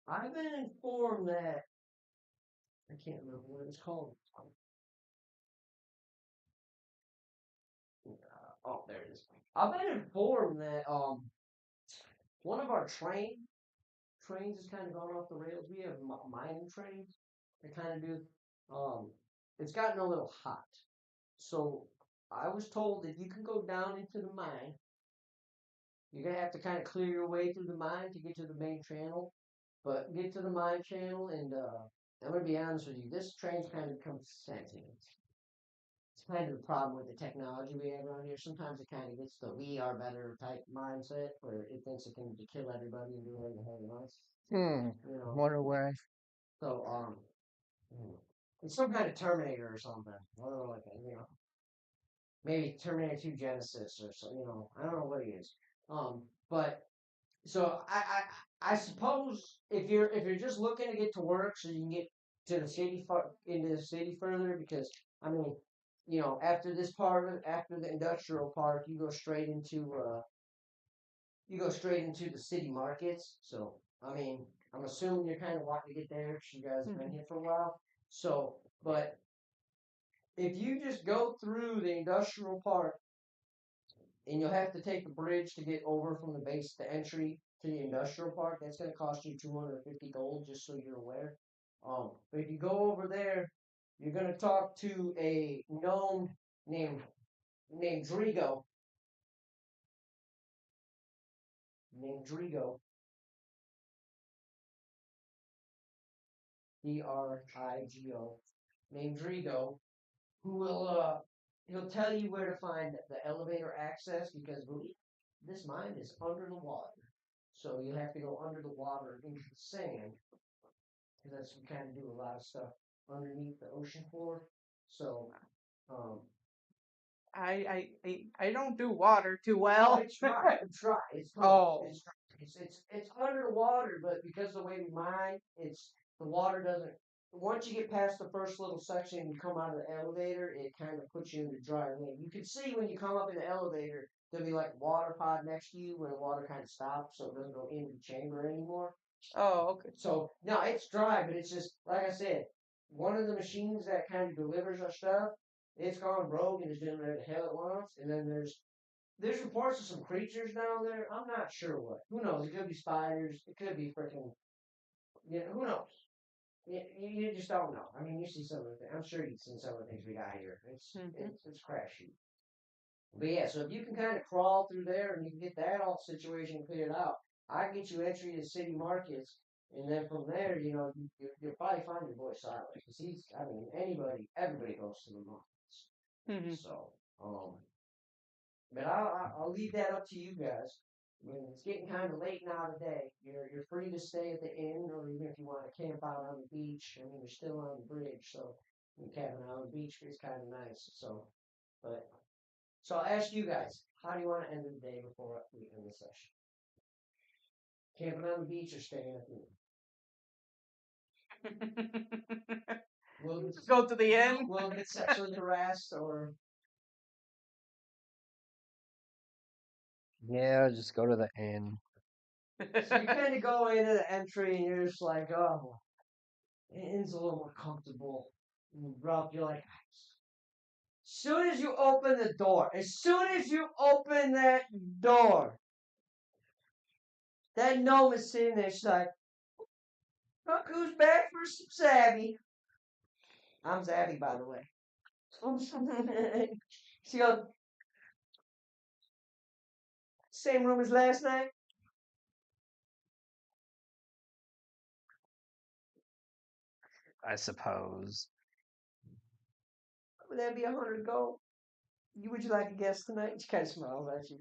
I've been informed that I can't remember what it's called. Oh, there it is. I've been informed that one of our trains has kind of gone off the rails. We have mining trains that kind of do. Um, it's gotten a little hot, so I was told that you can go down into the mine. You're gonna have to kind of clear your way through the mine to get to the main channel, but get to the mine channel, and I'm gonna be honest with you. This train's kind of become sentient. It's kind of the problem with the technology we have around here. Sometimes it kind of gets the "we are better" type mindset, where it thinks it can kill everybody and do whatever the hell it wants. You know. Wonder why. So it's some kind of Terminator or something. I don't know, like maybe Terminator 2 Genesis or something. I don't know what it is. But so I suppose if you're just looking to get to work so you can get to the city into the city further, because I mean, after this after the industrial park, you go straight into the city markets. So I mean, I'm assuming you're kind of wanting to get there because you guys have been here for a while. So, but if you just go through the industrial park, and you'll have to take the bridge to get over from the base to entry to the industrial park. That's going to cost you 250 gold, just so you're aware. But if you go over there, you're going to talk to a gnome named named Drigo. Named Drigo. Drigo. Named Drigo, who will he'll tell you where to find the elevator access, because believe this mine is under the water. So you have to go under the water into the sand, because that's we kind of do a lot of stuff underneath the ocean floor. So, um, I don't do water too oh, well. it's dry. It's dry. It's cool. Oh. It's dry. It's under the water, but because of the way we mine, the water doesn't. Once you get past the first little section and you come out of the elevator, it kind of puts you into dry land. You can see when you come up in the elevator, there'll be like a water pod next to you when the water kind of stops, so it doesn't go into the chamber anymore. Oh, okay. So no, it's dry, but it's just like I said. One of the machines that kind of delivers our stuff, it's gone rogue and is doing whatever the hell it wants. And then there's reports of some creatures down there. I'm not sure what. Who knows? It could be spiders. It could be freaking. Who knows? You just don't know. I mean, you see some of the things. I'm sure you've seen some of the things we got here. It's crash shoot. But yeah, so if you can kind of crawl through there and you can get that all situation cleared out, I get you entry to city markets, and then from there, you'll probably find your boy Siler because everybody goes to the markets. Mhm. So, but I'll leave that up to you guys. When it's getting kind of late now today, you're free to stay at the inn, or even if you want to camp out on the beach. I mean, you're still on the bridge, so camping out on the beach is kind of nice. So I'll ask you guys, how do you want to end the day before we end the session? Camping on the beach or staying at the inn? Will Go to the end. Will get sexually harassed or? Yeah, just go to the inn. So you kind of go into the entry and you're just like, oh, the inn's a little more comfortable. And Rob, you're like, soon as you open the door, as soon as you open that door, that gnome is sitting there. She's like, look who's back for some Zabby. I'm Zabby, by the way. She goes, same room as last night. I suppose. Would that be 100 gold? Would you like a guest tonight? She kind of smiles at you.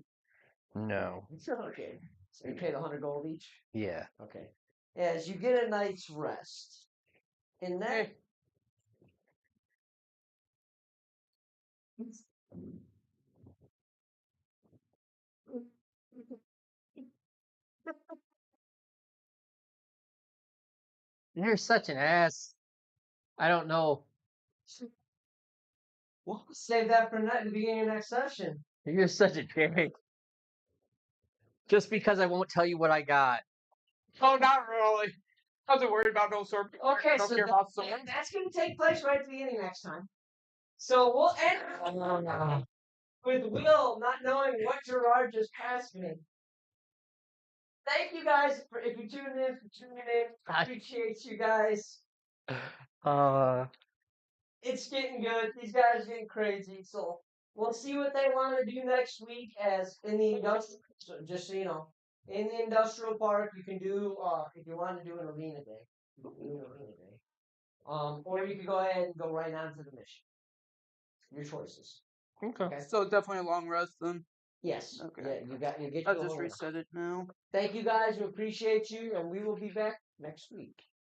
No. Okay. So you paid 100 gold each? Yeah. Okay. As you get a night's rest. And that. You're such an ass. I don't know. We'll save that for the beginning of next session. You're such a dick. Just because I won't tell you what I got. Oh, not really. I wasn't worried about no sword. Okay, I don't so care about sword. that's going to take place right at the beginning next time. So we'll end with Will not knowing what Gerard just passed me. Thank you guys if you tuned in. I appreciate you guys. It's getting good. These guys are getting crazy. So we'll see what they want to do next week. As in the industrial, so just so you know, in the industrial park, you can do if you want to do an arena day, you can do an arena day. Or you could go ahead and go right on to the mission. Your choices. Okay. So definitely a long rest then. Yes. Okay. Yeah, you get. I'll just reset it now. Thank you guys. We appreciate you, and we will be back next week.